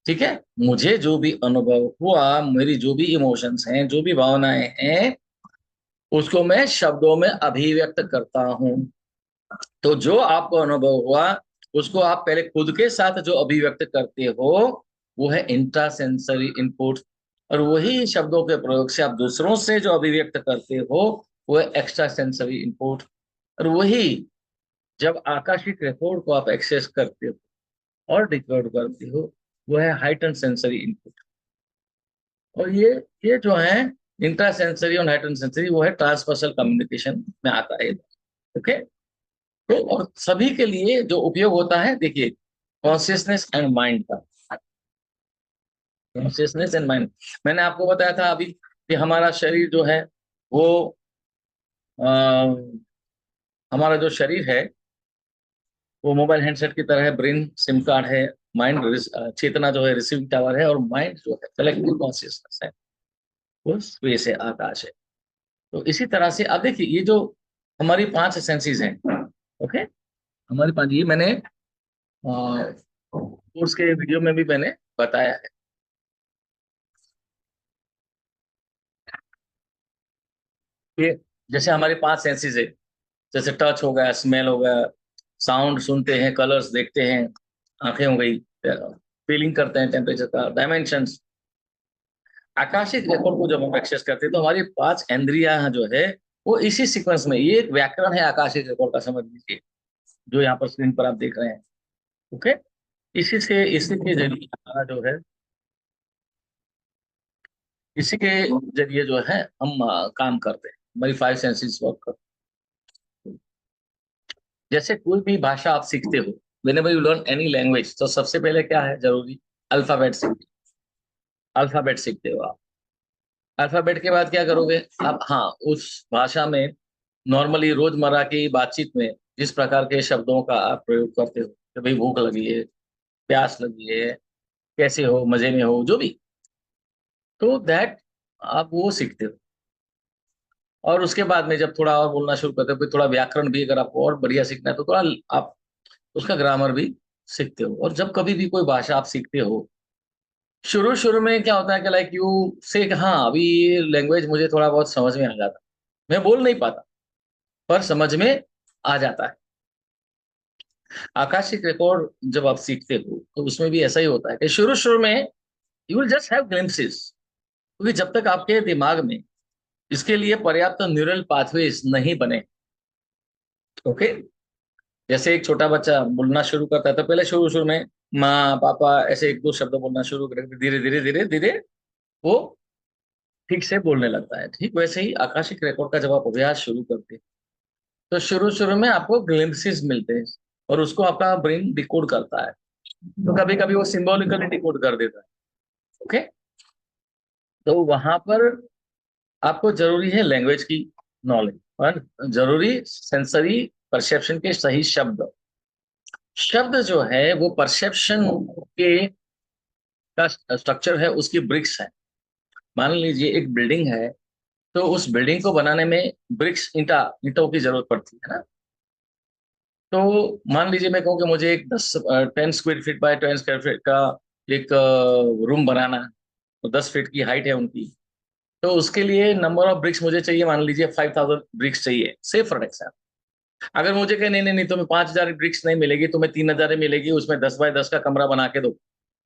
ठीक है, मुझे जो भी अनुभव हुआ, मेरी जो भी इमोशंस हैं, जो भी भावनाएं हैं, उसको मैं शब्दों में अभिव्यक्त करता हूं। तो जो आपको अनुभव हुआ उसको आप पहले खुद के साथ जो अभिव्यक्त करते हो वो है इंट्रासेंसरी इनपुट, और वही शब्दों के प्रयोग से आप दूसरों से जो अभिव्यक्त करते हो वो है एक्स्ट्रा सेंसरी इनपुट। और वही जब आकाशिक रिकॉर्ड को आप एक्सेस करते हो और डिकोड करते हो वो है हाइटन सेंसरी इनपुट। और ये जो है इंट्रा सेंसरी और हाइटन सेंसरी, वो है ट्रांसपर्सनल कम्युनिकेशन में आता है। ओके, तो और सभी के लिए जो उपयोग होता है, देखिए, कॉन्शियसनेस एंड माइंड का, कॉन्शियसनेस एंड माइंड, मैंने आपको बताया था अभी कि हमारा शरीर जो है वो, अ, हमारा जो शरीर है वो मोबाइल हैंडसेट की तरह है, ब्रेन सिम कार्ड है, माइंड चेतना जो है रिसीविंग टावर है, और माइंड जो है कलेक्टिव कॉन्शियसनेस है, वो स्पेस है, आकाश है। तो इसी तरह से अब देखिए ये जो हमारी पांच सेंसेस हैं, ओके, हमारी पांच, ये मैंने कोर्स के वीडियो में भी मैंने बताया है कि जैसे हमारे पांच सेंसेस है, जैसे टच हो गया, स्मेल हो गया, साउंड सुनते हैं, कलर्स देखते हैं, आंखें हो गई, फीलिंग करते हैं टेम्परेचर का, डायमेंशंस। आकाशिक रिकॉर्ड को जब हम एक्सेस करते हैं तो हमारी पांच इंद्रियां जो है वो इसी सीक्वेंस में, ये एक व्याकरण है आकाशिक रिकॉर्ड का, समझ लीजिए, जो यहाँ पर स्क्रीन पर आप देख रहे हैं। ओके, इसी के जरिए हमारा जो है, इसी के जरिए जो है हम काम करते हैं, हमारी फाइव सेंसेस वर्क करते हैं। जैसे कोई भी भाषा आप सीखते हो, whenever you learn any language, तो सबसे पहले क्या है जरूरी, अल्फाबेट सीखते, अल्फाबेट सीखते हो आप। अल्फाबेट के बाद क्या करोगे आप, हाँ, उस भाषा में नॉर्मली रोजमर्रा की बातचीत में जिस प्रकार के शब्दों का आप प्रयोग करते हो, कि भाई भूख लगी है, प्यास लगी है, कैसे हो, मजे में हो, जो भी, तो दैट आप वो सीखते हो। और उसके बाद में जब थोड़ा और बोलना शुरू करते हो, फिर थोड़ा व्याकरण भी अगर आपको और बढ़िया सीखना है तो थोड़ा आप उसका ग्रामर भी सीखते हो। और जब कभी भी कोई भाषा आप सीखते हो, शुरू शुरू में क्या होता है कि लाइक यू से, हाँ अभी ये लैंग्वेज मुझे थोड़ा बहुत समझ में आ जाता, मैं बोल नहीं पाता पर समझ में आ जाता है। आकाशिक रिकॉर्ड जब आप सीखते हो तो उसमें भी ऐसा ही होता है कि शुरू शुरू में you will just have glimpses, क्योंकि जब तक आपके दिमाग में इसके लिए पर्याप्त न्यूरल पाथवेज नहीं बने। ओके, जैसे एक छोटा बच्चा बोलना शुरू करता है तो पहले शुरू शुरू में माँ पापा ऐसे एक दो शब्द बोलना शुरू करेंगे, धीरे धीरे धीरे धीरे वो ठीक से बोलने लगता है। ठीक वैसे ही आकाशिक रिकॉर्ड का जब आप अभ्यास शुरू करते हैं तो शुरू शुरू में आपको ग्लिम्पसेस मिलते हैं और उसको आपका ब्रेन डिकोड करता है, तो कभी कभी वो सिंबॉलिकली डिकोड कर देता है। ओके, तो वहां पर आपको जरूरी है लैंग्वेज की नॉलेज और जरूरी सेंसरी परसेप्शन के सही शब्द, शब्द जो है वो परसेप्शन के का स्ट्रक्चर है, उसकी ब्रिक्स है। मान लीजिए एक बिल्डिंग है, तो उस बिल्डिंग को बनाने में ब्रिक्स, ईंटों की जरूरत पड़ती है ना। तो मान लीजिए मैं कहूँ कि मुझे एक 10 10 square feet by 10 square feet का एक रूम बनाना है, तो 10 फीट की हाइट है उनकी। तो उसके लिए नंबर ऑफ ब्रिक्स मुझे चाहिए, मान लीजिए 5000 ब्रिक्स चाहिए, सेफ फॉर एग्जाम्पल। अगर मुझे कहे नहीं नहीं नहीं, तुम्हें 5000 ब्रिक्स नहीं मिलेगी, तुम्हें 3000 मिलेगी, उसमें 10 बाय 10 का कमरा बना के दो,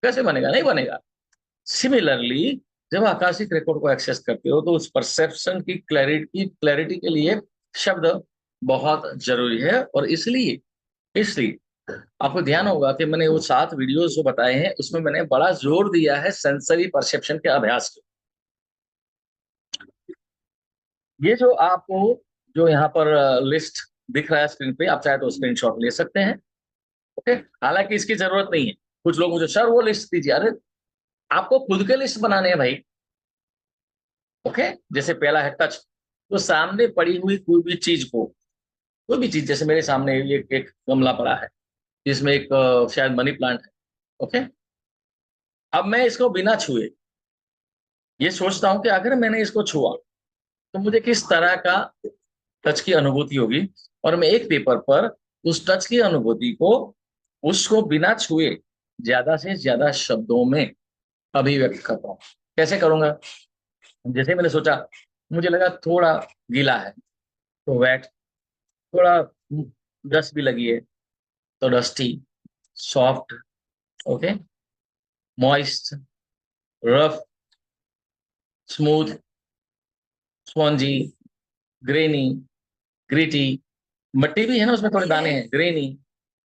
कैसे बनेगा? नहीं बनेगा। सिमिलरली, जब आकाशिक रिकॉर्ड को एक्सेस करते हो तो उस परसेप्शन की क्लैरिटी के लिए शब्द बहुत जरूरी है। और इसलिए इसलिए आपको ध्यान होगा कि मैंने वो 7 वीडियोस जो बताए हैं उसमें मैंने बड़ा जोर दिया है सेंसरी परसेप्शन के अभ्यास पे। ये जो आपको जो यहाँ पर लिस्ट दिख रहा है स्क्रीन पे, आप चाहे तो स्क्रीनशॉट ले सकते हैं। ओके, हालांकि इसकी जरूरत नहीं है। कुछ लोग मुझे, सर वो लिस्ट दीजिए। अरे, आपको खुद के लिस्ट बनाने हैं भाई। ओके, जैसे पहला है टच। तो सामने पड़ी हुई कोई भी चीज को, कोई भी चीज, जैसे मेरे सामने ये एक गमला पड़ा है जिसमें एक शायद मनी प्लांट है। ओके, अब मैं इसको बिना छुए ये सोचता हूं कि अगर मैंने इसको छुआ तो मुझे किस तरह का टच की अनुभूति होगी। और मैं एक पेपर पर उस टच की अनुभूति को, उसको बिना छुए ज्यादा से ज्यादा शब्दों में अभिव्यक्त करता हूँ। कैसे करूंगा? जैसे मैंने सोचा, मुझे लगा थोड़ा गीला है तो वेट, थोड़ा डस्ट भी लगी है तो dusty, soft, okay, moist, rough, smooth, spongy, granny, gritty, मट्टी भी है ना उसमें, थोड़े दाने हैं, ग्रेनी।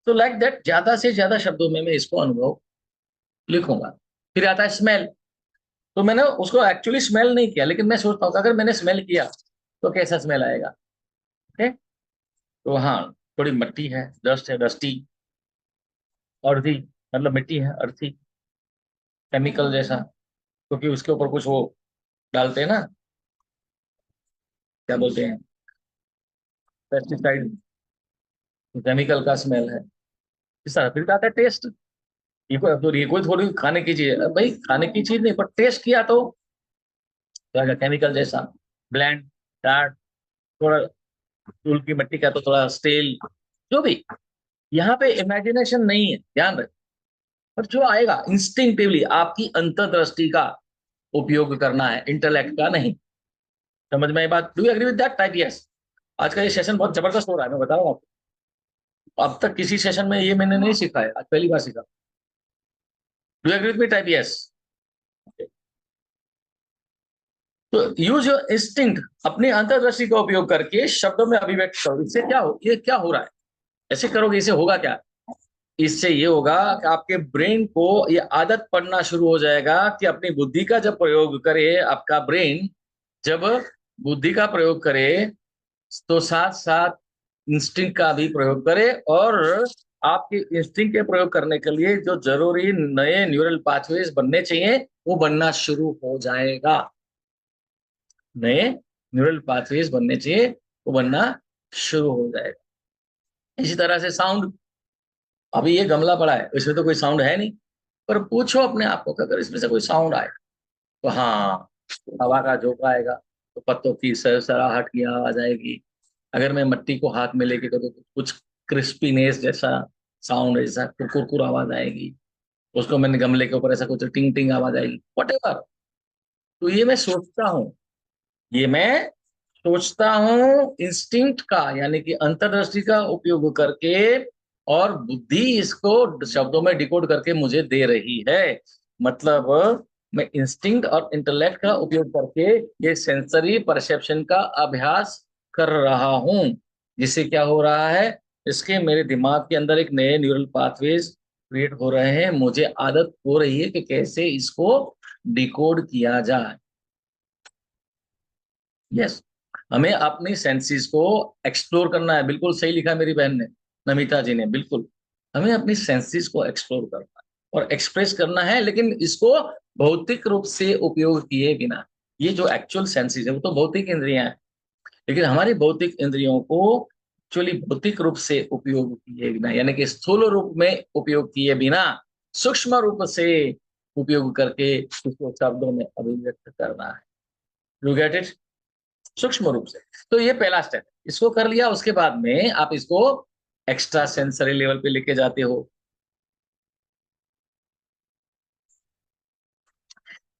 तो लाइक दैट, ज्यादा से ज्यादा शब्दों में मैं इसको अनुभव लिखूंगा। फिर आता है स्मेल। तो मैंने उसको एक्चुअली स्मेल नहीं किया, लेकिन मैं सोचता हूँ कि अगर मैंने स्मेल किया तो कैसा स्मेल आएगा। ओके, तो हाँ, थोड़ी मट्टी है, डस्ट है, डस्टी, अर्दी, मतलब मिट्टी है, अर्थी, केमिकल जैसा, क्योंकि उसके ऊपर कुछ वो डालते हैं ना, क्या बोलते हैं, पेस्टिसाइड, केमिकल का स्मेल है। इस तरह फिर आता है टेस्ट। ये कोई थोड़ी खाने की चीज है भाई, खाने की चीज नहीं, पर टेस्ट किया तो क्या, केमिकल जैसा, ब्लैंड, डार्क, थोड़ा धूल की मिट्टी का तो थोड़ा स्टेल, जो भी। यहाँ पे इमेजिनेशन नहीं है, ध्यान रख। पर जो आएगा इंस्टिंक्टिवली, आपकी अंतर्दृष्टि का उपयोग करना है, इंटेलेक्ट का नहीं। समझ में आई बात? Do you agree with that? Type yes. आज का ये सेशन बहुत जबरदस्त हो रहा है, मैं बता रहा हूँ आपको। अब तक किसी सेशन में ये मैंने नहीं सीखा है, आज पहली बार सीखा। Do you agree with me? Type yes. तो यूज योर इंस्टिंक्ट, अपनी अंतर्दृष्टि का उपयोग करके शब्दों में अभिव्यक्त करो। इससे क्या हो, ये क्या हो रहा है? ऐसे करोगे, इससे होगा क्या? इससे ये होगा कि आपके ब्रेन को ये आदत पड़ना शुरू हो जाएगा कि अपनी बुद्धि का जब प्रयोग करे, आपका ब्रेन जब बुद्धि का प्रयोग करे तो साथ साथ इंस्टिंक्ट का भी प्रयोग करे। और आपके इंस्टिंक्ट के प्रयोग करने के लिए जो जरूरी नए न्यूरल पाथवेज बनने चाहिए, वो बनना शुरू हो जाएगा। नए न्यूरल पाथवेज बनने चाहिए, वो बनना शुरू हो जाएगा। इसी तरह से साउंड। अभी ये गमला पड़ा है, इसमें तो कोई साउंड है नहीं, पर पूछो अपने आप को कि अगर इसमें से कोई साउंड आए तो हाँ, हवा का झोंका आएगा, तो पत्तों की सरसराहट की आवाज आएगी। अगर मैं मट्टी को हाथ में लेके तो कुछ क्रिस्पीनेस जैसा साउंड, ऐसा कुरकुर आवाज आएगी। उसको मैंने गमले के ऊपर ऐसा कुछ टिंग टिंग आवाज आएगी, वट। तो ये मैं सोचता हूँ, ये मैं सोचता हूँ इंस्टिंक्ट का, यानी कि अंतर्दृष्टि का उपयोग करके, और बुद्धि इसको शब्दों में डिकोड करके मुझे दे रही है। मतलब मैं इंस्टिंक्ट और इंटेलेक्ट का उपयोग करके ये सेंसरी परसेप्शन का अभ्यास कर रहा हूँ। जिससे क्या हो रहा है, इसके मेरे दिमाग के अंदर एक नए न्यूरल पाथवेज क्रिएट हो रहे हैं। मुझे आदत हो रही है कि कैसे इसको डिकोड किया जाए। यस, हमें अपनी सेंसेस को एक्सप्लोर करना है। बिल्कुल सही लिखा मेरी बहन ने, नमिता जी ने, बिल्कुल। हमें अपनी सेंसेस को एक्सप्लोर करना है और एक्सप्रेस करना है, लेकिन इसको भौतिक रूप से उपयोग किए बिना। ये जो एक्चुअल सेंसेस है वो तो भौतिक इंद्रियां हैं, लेकिन हमारी भौतिक इंद्रियों को एक्चुअली भौतिक रूप से उपयोग किए बिना, यानी कि स्थूल रूप में उपयोग किए बिना सूक्ष्म रूप से उपयोग करके उसको शब्दों में अभिव्यक्त करना है। You get it? सूक्ष्म रूप से। तो ये पहला स्टेप, इसको कर लिया, उसके बाद में आप इसको एक्स्ट्रा सेंसरी लेवल पे लेके जाते हो।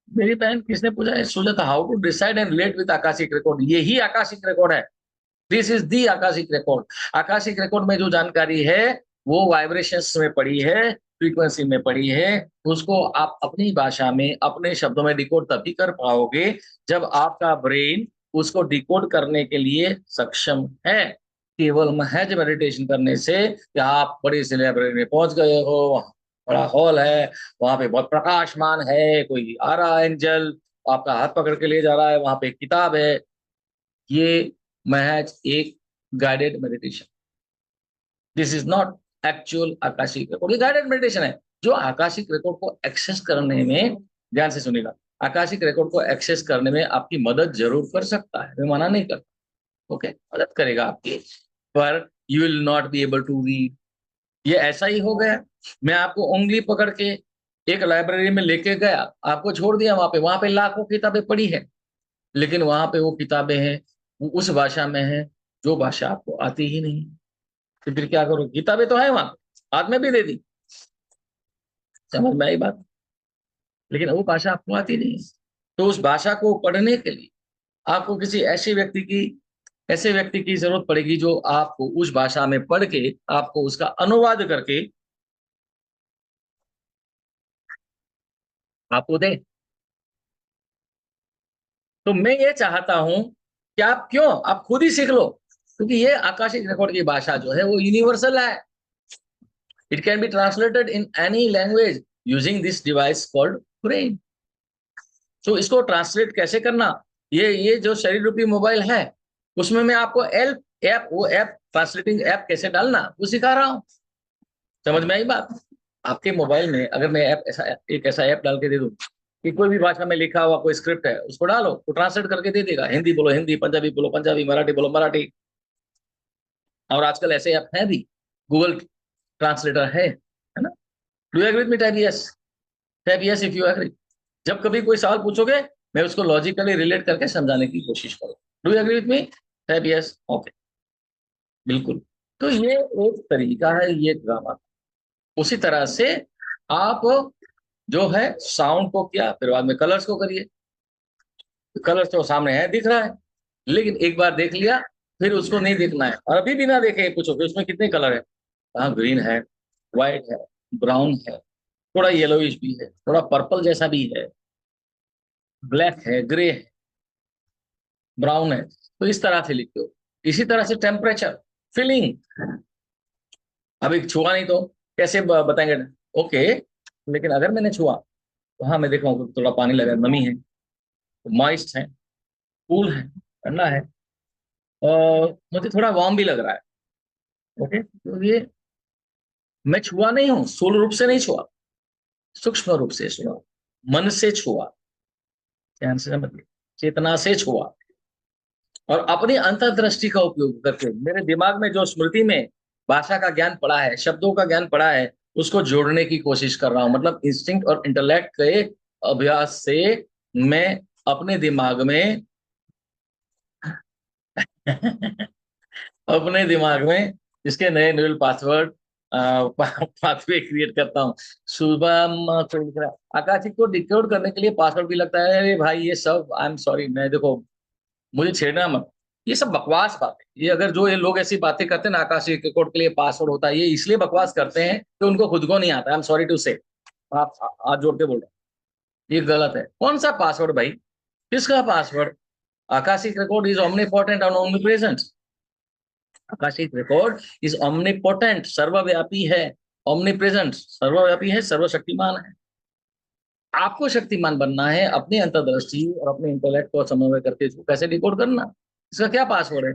मेरी बहन किसने पूछा है, Sujata, how to decide and relate with Akashic record? यही आकाशिक रिकॉर्ड है। This is the Akashic record. Akashic record में जो जानकारी है वो वाइब्रेशंस में पड़ी है, फ्रीक्वेंसी में पड़ी है। उसको आप अपनी भाषा में, अपने शब्दों में डिकोड तभी कर पाओगे जब आपका ब्रेन उसको डिकोड करने के लिए सक्षम है। केवल महज मेडिटेशन करने से, कि आप बड़ी सी लाइब्रेरी में पहुंच गए हो, वहाँ बड़ा हॉल है, वहां पे बहुत प्रकाशमान है, कोई आ रहा है एंजल, आपका हाथ पकड़ के ले जा रहा है, वहां पे एक किताब है, ये महज एक guided meditation. This is not actual Akashic record. ये गाइडेड मेडिटेशन है। जो आकाशिक रिकॉर्ड को एक्सेस करने में, ध्यान से सुनिएगा, आकाशिक रिकॉर्ड को एक्सेस करने में आपकी मदद जरूर कर सकता है, मैं मना नहीं करता। ओके, मदद करेगा आपकी, पर you will not be able to read. ये ऐसा ही हो गया, मैं आपको उंगली पकड़ के एक लाइब्रेरी में लेके गया, आपको छोड़ दिया वहां पे लाखों किताबें पड़ी है, लेकिन वहां पे वो किताबें हैं, वो उस भाषा में है जो भाषा आपको आती ही नहीं। तो फिर क्या करो, किताबें तो है वहां पे, हाथ में भी दे दी, समझ में आई बात, लेकिन वो भाषा आपको आती नहीं है। तो उस भाषा को पढ़ने के लिए आपको किसी ऐसे व्यक्ति की जरूरत पड़ेगी जो आपको उस भाषा में पढ़ के आपको उसका अनुवाद करके आपको दे। तो मैं ये चाहता हूं कि आप क्यों, आप खुद ही सीख लो, क्योंकि ये आकाशिक रिकॉर्ड की भाषा जो है वो यूनिवर्सल है। It can be translated in any language using this device called brain. तो इसको ट्रांसलेट कैसे करना, ये जो शरीर रूपी मोबाइल है, उसमें मैं आपको वो ऐप, ट्रांसलेटिंग ऐप कैसे डालना वो सिखा रहा हूँ। समझ में आई बात? आपके मोबाइल में अगर मैं एक ऐसा ऐप डाल के दे दूं कि कोई भी भाषा में लिखा हुआ कोई स्क्रिप्ट है, उसको डालो, तो ट्रांसलेट करके दे देगा, हिंदी बोलो हिंदी, पंजाबी बोलो पंजाबी, मराठी बोलो मराठी। और आजकल ऐसे ऐप हैं भी, गूगल ट्रांसलेटर है ना? Do you agree with me? Type yes if you agree. जब कभी कोई सवाल पूछोगे, मैं उसको लॉजिकली रिलेट करके समझाने की कोशिश करूँ। Do you agree with me? Type yes. Okay, बिल्कुल। तो ये एक तरीका है, ये ड्रामा। उसी तरह से आप जो है साउंड को किया, फिर बाद में कलर्स को करिए। कलर्स तो सामने है, दिख रहा है, लेकिन एक बार देख लिया फिर उसको नहीं देखना है, और अभी बिना देखे पूछो कि उसमें कितने कलर है। हाँ, ग्रीन है, व्हाइट है, ब्राउन है, थोड़ा येलोइश भी है, थोड़ा पर्पल जैसा भी है, ब्लैक है, ग्रे है, ब्राउन है। तो इस तरह से लिखते हो। इसी तरह से टेम्परेचर, फीलिंग। अभी छुआ नहीं तो कैसे बताएंगे? ओके, लेकिन अगर मैंने छुआ तो हाँ, मैं देख रहा हूँ थोड़ा पानी लगा है, नमी है, मॉइस्ट है, कूल है, ठंडा है, और मुझे थोड़ा वार्म भी लग रहा है। ओके, तो ये मैं छुआ नहीं हूँ, स्थूल रूप से नहीं छुआ, सूक्ष्म रूप से छुआ, मन से छुआ, ध्यान से समझिए, चेतना से छुआ, और अपनी अंतर्दृष्टि का उपयोग करके मेरे दिमाग में जो स्मृति में भाषा का ज्ञान पड़ा है, शब्दों का ज्ञान पड़ा है, उसको जोड़ने की कोशिश कर रहा हूं। मतलब इंस्टिंक्ट और इंटेलेक्ट के अभ्यास से मैं अपने दिमाग में अपने दिमाग में इसके नए न्यूरल पासवर्ड, पाथवे क्रिएट करता हूँ। शुभम को लिख रहा है, आकाशिक को डिकोड करने के लिए पासवर्ड भी लगता है। अरे भाई, ये सब आई एम सॉरी, मैं देखो, मुझे छेड़ना मत, ये सब बकवास बात है। ये अगर जो ये लोग ऐसी बातें करते हैं ना, आकाशीय रिकॉर्ड के लिए पासवर्ड होता है, ये इसलिए बकवास करते हैं कि उनको खुद को नहीं आता। आई एम सॉरी टू से, आप हाथ जोड़ के बोल रहे हैं, ये गलत है। कौन सा पासवर्ड भाई, किसका password? Akashic record is omnipotent and omnipresent। Akashic record is omnipotent, सर्वव्यापी है, omnipresent, सर्वव्यापी है, सर्वशक्तिमान है। आपको शक्तिमान बनना है, अपनी अंतर्दृष्टि और अपने इंटेलेक्ट को समन्वय करके इसको कैसे डिकोड करना, इसका क्या पासवर्ड है?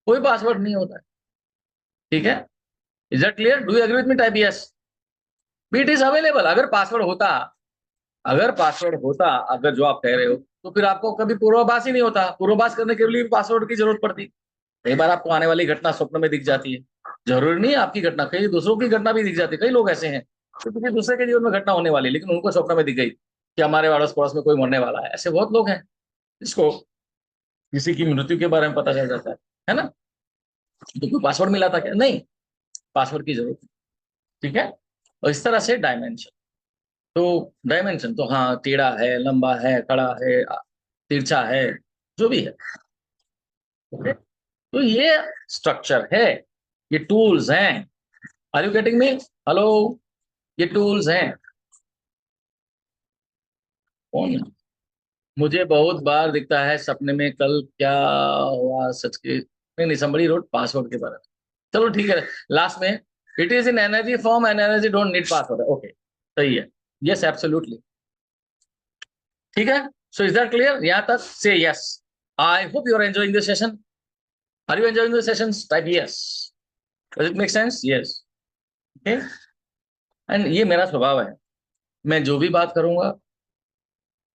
कोई पासवर्ड नहीं होता है। ठीक है, is that clear? Do you agree with me? Type yes. It is available. अगर पासवर्ड होता, अगर जो आप कह रहे हो, तो फिर आपको कभी पूर्वाभास ही नहीं होता, पूर्वाभास करने के लिए पासवर्ड की जरूरत पड़ती। कई बार आपको आने वाली घटना स्वप्न में दिख जाती है, जरूरी नहीं है आपकी घटना, कई दूसरों की घटना भी दिख जाती है। कई लोग ऐसे हैं तो किसी दूसरे के जीवन में घटना होने वाली है, लेकिन उनको स्वप्न में दिख गई कि हमारे अड़ोस पड़ोस में कोई मरने वाला है। ऐसे बहुत लोग हैं जिसको किसी की मृत्यु के बारे में पता चल जाता है ना। तो कोई पासवर्ड मिला था क्या? नहीं, पासवर्ड की जरूरत नहीं। ठीक है। और इस तरह से डायमेंशन, तो डायमेंशन तो हाँ, टेढ़ा है, लंबा है, खड़ा है, तिरछा है, जो भी है। ओके, तो ये स्ट्रक्चर है, ये टूल्स हैं। Are you getting me? Hello, ये टूल्स हैं। कौन? मुझे बहुत बार दिखता है सपने में, कल क्या हुआ सच के, नहीं नहीं, somebody wrote पासवर्ड के बारे में। चलो ठीक है, लास्ट में, it is in energy form and energy don't need password. Okay, सही है। Yes, absolutely. ठीक है। So is that clear? यहाँ तक से yes. I hope you are enjoying this session. Are you enjoying this session? Type yes. Does it make sense? Yes. Okay. And ये मेरा स्वभाव है, मैं जो भी बात करूंगा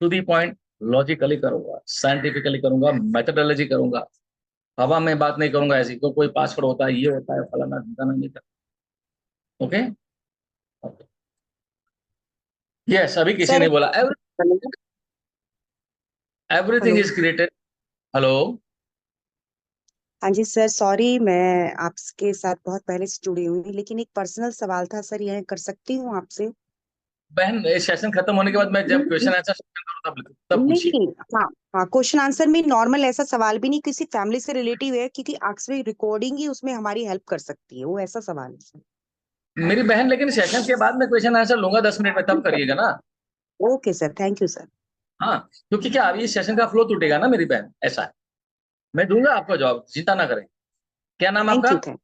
टू दी पॉइंट, लॉजिकली करूंगा, साइंटिफिकली करूंगा, मेथोडोलॉजी करूंगा। हवा में बात नहीं करूंगा ऐसी, तो कोई पासवर्ड होता है, ये होता है, फलाना ढिमकाना नहीं करता। ओके। यस, अभी किसी सर ने बोला everything hello. Is created. Hello. हाँ जी सर, सॉरी मैं आपके साथ बहुत पहले से जुड़ी हुई हूँ, लेकिन एक पर्सनल सवाल था सर, यह कर सकती हूँ आपसे? बहन, सेशन खत्म होने के बाद मैं जब क्वेश्चन आंसर करूँ तब तब नहीं पूछिए। नहीं, हाँ हाँ, क्वेश्चन आंसर में नॉर्मल ऐसा सवाल भी नहीं, किसी फैमिली से रिलेटिव है, क्योंकि एक्चुअली रिकॉर्डिंग ही उसमें हमारी हेल्प कर सकती है, वो ऐसा सवाल है सर। मेरी बहन, लेकिन सेशन के बाद मैं क्वेश्चन आंसर लूंगा 10 मिनट में, तब करिएगा ना। Okay sir, thank you sir. हाँ, क्योंकि क्या अभी इस सेशन का फ्लो टूटेगा ना मेरी बहन, ऐसा है। मैं दूंगा आपको जवाब, चिंता ना करें। क्या नाम थैंक आपका? You, thank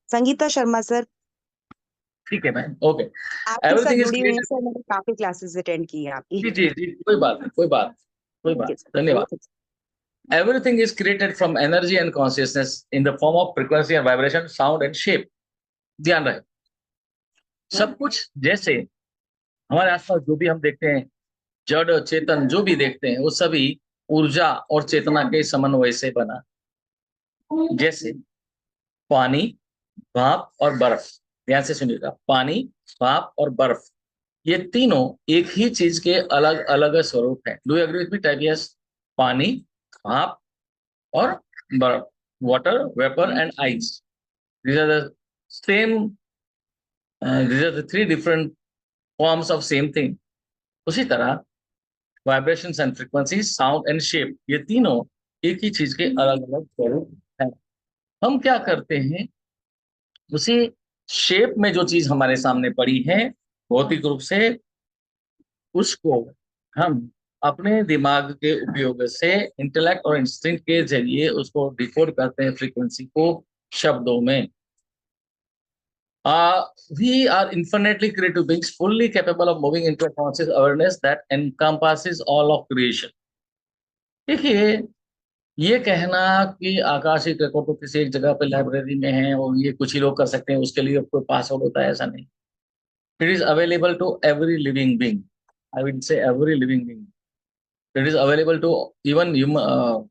Sangeeta Sharma sir. ठीक है बहन, ओके। आपके साथ एवरीथिंग इज जुड़ी हुई है क्रिएटेड। सर, मैंने काफी क्लासेस अटेंड की है आपकी। जी जी जी, कोई बात नहीं, कोई बात, कोई ओके बात, सर, धन्यवाद। Okay. Everything is created from energy and consciousness in the form of frequency and vibration, sound and shape. ध्यान रहे, सब कुछ जैसे हमारे आसपास जो भी हम देखते हैं, जड़ चेतन जो भी देखते हैं, वो सभी ऊर्जा और चेतना के समन्वय से बना। जैसे पानी, भाप और बर्फ। ध्यान से सुनिएगा, पानी, भाप और बर्फ, ये तीनों एक ही चीज के अलग अलग स्वरूप हैं। Do you agree with me? Type yes. पानी, भाप और बर्फ, water vapour and ice, these are the same, these are the three different forms of same thing. उसी तरह vibrations and frequency, sound and shape, ये तीनों एक ही चीज के अलग अलग स्वरूप हैं। हम क्या करते हैं, उसी शेप में जो चीज हमारे सामने पड़ी है भौतिक रूप से, उसको हम अपने दिमाग के उपयोग से, इंटेलेक्ट और इंस्टिंक्ट के जरिए उसको डिकोड करते हैं फ्रीक्वेंसी को शब्दों में। We are infinitely creative beings, fully capable of moving into a conscious awareness that encompasses all of creation. देखिए, ये कहना कि आकाशिक रिकॉर्ड तो किसी एक जगह पे लाइब्रेरी में है और ये कुछ ही लोग कर सकते हैं, उसके लिए कोई पासवर्ड होता है, ऐसा नहीं। It is available to every living being. I will say every living being. It is available to even human,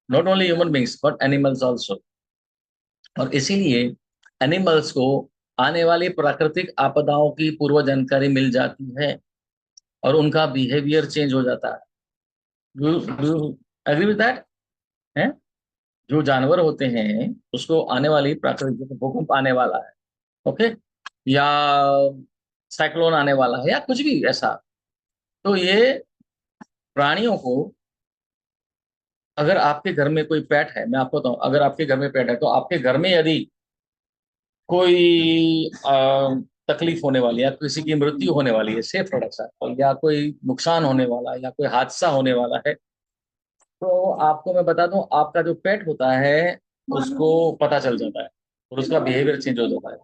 not only human beings but animals also. और इसीलिए एनिमल्स को आने वाली प्राकृतिक आपदाओं की पूर्व जानकारी मिल जाती है और उनका बिहेवियर चेंज हो जाता है। Do agree with that? है, जो जानवर होते हैं उसको आने वाली प्राकृतिक, जैसे भूकंप आने वाला है, ओके, या साइक्लोन आने वाला है, या कुछ भी ऐसा, तो ये प्राणियों को, अगर आपके घर में कोई पेट है, मैं आपको बताऊं, अगर आपके घर में पेट है तो आपके घर में यदि कोई तकलीफ होने वाली है या किसी की मृत्यु होने वाली है, से फॉर एग्जाम्पल, या कोई नुकसान होने वाला है या कोई हादसा होने वाला है, तो आपको मैं बता दूं, आपका जो पेट होता है उसको पता चल जाता है और उसका बिहेवियर चेंज हो जाता है।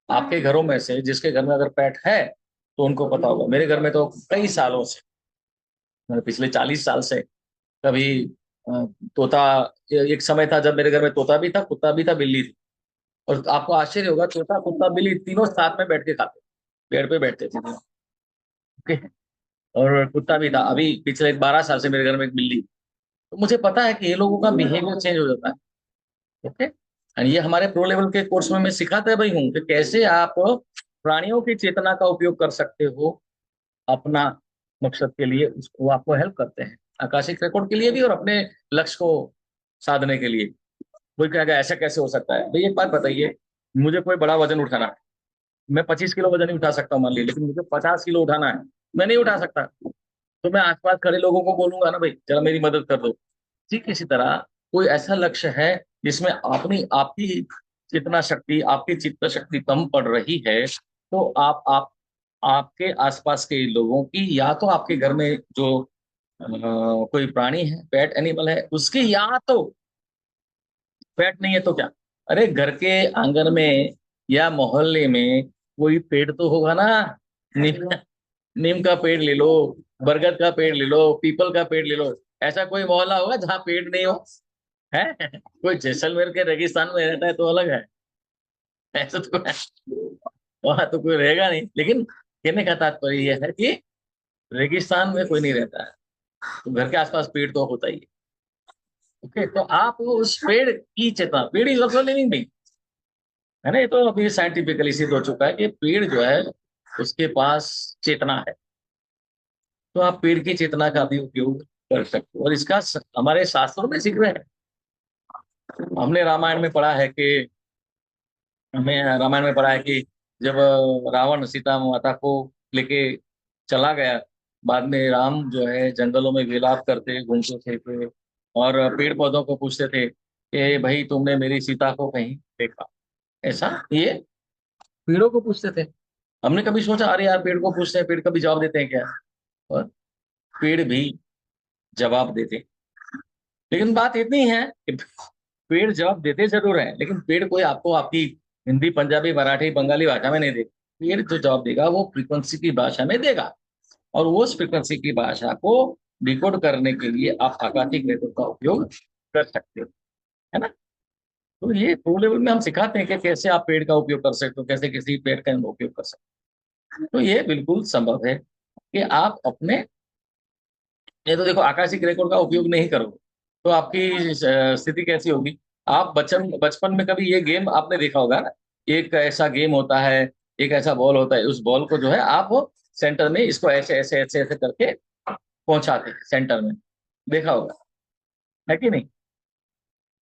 आपके घरों में से जिसके घर में अगर पेट है तो उनको पता होगा। मेरे घर में तो कई सालों से, मैंने पिछले 40 साल से कभी तोता, एक समय था जब मेरे घर में तोता भी था, कुत्ता भी था, बिल्ली थी। और आपको आश्चर्य होगा, तोता कुत्ता बिल्ली तीनों साथ में बैठ के खाते, पेड़ पे बैठते थे तीनों। ओके। और कुत्ता भी था। अभी पिछले 12 साल से मेरे घर में एक बिल्ली। तो मुझे पता है कि ये लोगों का बिहेवियर चेंज हो जाता है। ओके। एंड ये हमारे प्रो लेवल के कोर्स में मैं सिखाता भाई हूँ कि कैसे आप प्राणियों की चेतना का उपयोग कर सकते हो अपना मकसद के लिए, उसको आपको हेल्प करते हैं आकाशिक रिकॉर्ड के लिए भी और अपने लक्ष्य को साधने के लिए। कोई कहेगा ऐसा कैसे हो सकता है, भाई एक बात बताइए, मुझे कोई बड़ा वजन उठाना है, मैं 25 किलो वजन नहीं उठा सकता हूँ मान लीजिए, लेकिन मुझे 50 किलो उठाना है, मैं नहीं उठा सकता, तो मैं आसपास खड़े लोगों को बोलूंगा ना, भाई जरा मेरी मदद कर दो। ठीक इसी तरह कोई ऐसा लक्ष्य है जिसमें अपनी आपकी चेतना शक्ति, आपकी चित्त शक्ति कम पड़ रही है, तो आप आपके आसपास के लोगों की, या तो आपके घर में जो कोई प्राणी है, पेट एनिमल है उसकी, या तो पेट नहीं है तो क्या, अरे घर के आंगन में या मोहल्ले में कोई पेड़ तो होगा ना। नीम नीम का पेड़ ले लो, बरगद का पेड़ ले लो, पीपल का पेड़ ले लो। ऐसा कोई मोहल्ला होगा जहाँ पेड़ नहीं हो? है कोई जैसलमेर के रेगिस्तान में रहता है तो अलग है, ऐसा तो वहां तो कोई रहेगा नहीं। लेकिन कहने का तात्पर्य यह है कि रेगिस्तान में कोई नहीं रहता है, तो घर के आसपास पेड़ तो होता ही है। ओके, तो आप उस पेड़ की चेतना, पेड़ इज ऑल्सो लिविंग बीइंग, है ना, ये तो अभी साइंटिफिकली सिद्ध हो चुका है कि पेड़ जो है उसके पास चेतना है, तो आप पेड़ की चेतना का भी उपयोग कर सकते हो। और इसका हमारे शास्त्रों में जिक्र है। हमने रामायण में पढ़ा है कि हमें रामायण में पढ़ा है कि जब रावण सीता माता को लेके चला गया, बाद में राम जो है जंगलों में विलाप करते घूमते थे और पेड़ पौधों को पूछते थे कि भाई तुमने मेरी सीता को कहीं देखा? ऐसा ये पेड़ों को पूछते थे। हमने कभी सोचा अरे यार पेड़ को पूछते हैं, पेड़ कभी जवाब देते हैं क्या? और पेड़ भी जवाब देते हैं। लेकिन बात इतनी है कि पेड़ जवाब देते जरूर है, लेकिन पेड़ कोई आपको आपकी हिंदी पंजाबी मराठी बंगाली भाषा में नहीं देगा। पेड़ जो जवाब देगा वो फ्रीक्वेंसी की भाषा में देगा, और वो उस फ्रीक्वेंसी की भाषा को डिकोड करने के लिए आप आकाशिक रेडियो का उपयोग कर सकते हो, है ना। तो ये प्रो लेवल में हम सिखाते हैं कि कैसे आप पेड़ का उपयोग कर सकते हो, कैसे किसी पेड़ का उपयोग कर सकते हो। तो ये बिल्कुल संभव है कि आप अपने, ये तो देखो आकाशिक रिकॉर्ड का उपयोग नहीं करोगे तो आपकी स्थिति कैसी होगी। आप बचपन बचपन में कभी ये गेम आपने देखा होगा ना, एक ऐसा गेम होता है, एक ऐसा बॉल होता है, उस बॉल को जो है आप सेंटर में इसको ऐसे ऐसे ऐसे ऐसे करके पहुंचाते हैं सेंटर में, देखा होगा, है कि नहीं।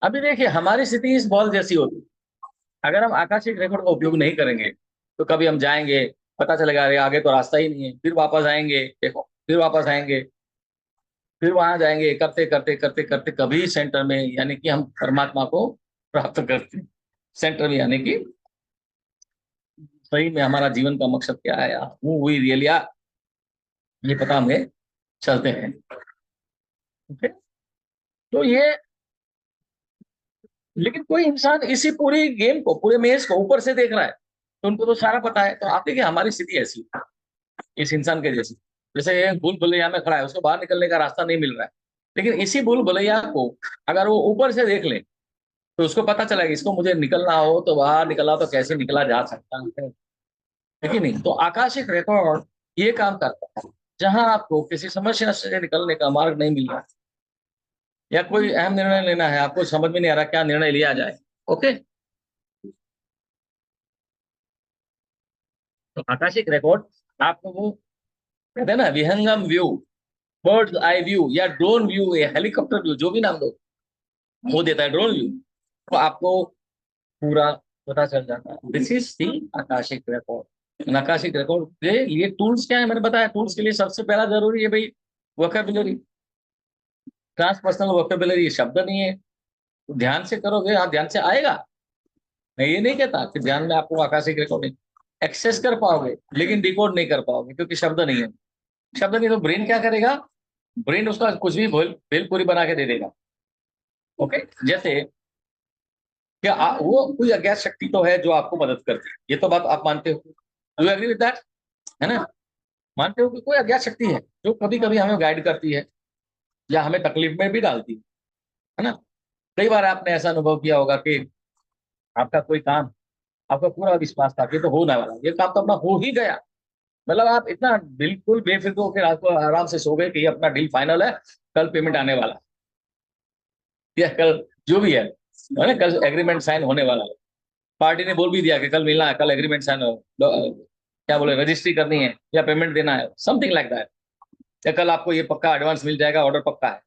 अभी देखिए हमारी स्थिति इस बॉल जैसी होती है। अगर हम आकाशिक रिकॉर्ड का उपयोग नहीं करेंगे तो कभी हम जाएंगे, पता चलेगा अरे आगे तो रास्ता ही नहीं है, फिर वापस आएंगे, देखो फिर वापस आएंगे, फिर वहां जाएंगे, करते करते करते करते कभी सेंटर में, यानी कि हम परमात्मा को प्राप्त करते हैं सेंटर में, यानी कि सही में हमारा जीवन का मकसद क्या है, हूँ हुई रियलिया, ये पता हमें चलते हैं। ओके, तो ये, लेकिन कोई इंसान इसी पूरी गेम को, पूरे मेज को ऊपर से देख रहा है, तो उनको तो सारा पता है। तो आप देखिए हमारी स्थिति ऐसी है, इस इंसान के जैसी, जैसे ये भूल भुलैया में खड़ा है, उसको बाहर निकलने का रास्ता नहीं मिल रहा है, लेकिन इसी भूल भुलैया को अगर वो ऊपर से देख ले तो उसको पता चलेगा इसको मुझे निकलना हो तो बाहर निकलना तो कैसे निकला जा सकता है कि नहीं। तो आकाशिक रिकॉर्ड ये काम करता है, जहां आपको किसी समस्या से निकलने का मार्ग नहीं मिल रहा है, या कोई अहम निर्णय लेना है, आपको समझ में नहीं आ रहा क्या निर्णय लिया जाए। ओके, तो आकाशिक रिकॉर्ड आपको वो कहते हैं ना विहंगम व्यू, बर्ड्स आई व्यू या ड्रोन व्यू या हेलीकॉप्टर व्यू, जो भी नाम दो, वो देता है ड्रोन व्यू, तो आपको पूरा पता चल जाता है। This is the Akashic record. Akashic record के लिए टूल्स क्या है मैंने बताया, टूल्स के लिए सबसे पहला जरूरी है भाई वोकेबुलरी। ट्रांसपर्सनल वोकेबुलरी शब्द नहीं है, तो ध्यान से करोगे, हाँ ध्यान से आएगा। मैं ये नहीं कहता कि ध्यान में आपको आकाशिक रिकॉर्डिंग एक्सेस कर पाओगे, लेकिन डिकोड नहीं कर पाओगे क्योंकि शब्द नहीं है। शब्द नहीं तो ब्रेन क्या करेगा, ब्रेन उसका कुछ भी भेलपुरी बना के दे देगा। ओके, जैसे क्या वो कोई अज्ञात शक्ति तो है जो आपको मदद करती है, ये तो बात आप मानते हो, डू एग्री विद दैट, है ना। मानते हो कि कोई अज्ञात शक्ति है जो कभी कभी हमें गाइड करती है या हमें तकलीफ में भी डालती है ना। कई बार आपने ऐसा अनुभव किया होगा कि आपका कोई काम, आपका पूरा विश्वास था कि तो होने वाला, ये काम तो अपना हो ही गया, मतलब आप इतना बिल्कुल बेफिक्र होकर रात को आराम से सो गए कि ये अपना डील फाइनल है, कल पेमेंट आने वाला है, या कल जो भी है, है ना, कल एग्रीमेंट साइन होने वाला है, पार्टी ने बोल भी दिया कि कल मिलना है, कल एग्रीमेंट साइन क्या बोले, रजिस्ट्री करनी है या पेमेंट देना है, समथिंग लाइक दैट, या कल आपको ये पक्का एडवांस मिल जाएगा, ऑर्डर पक्का है।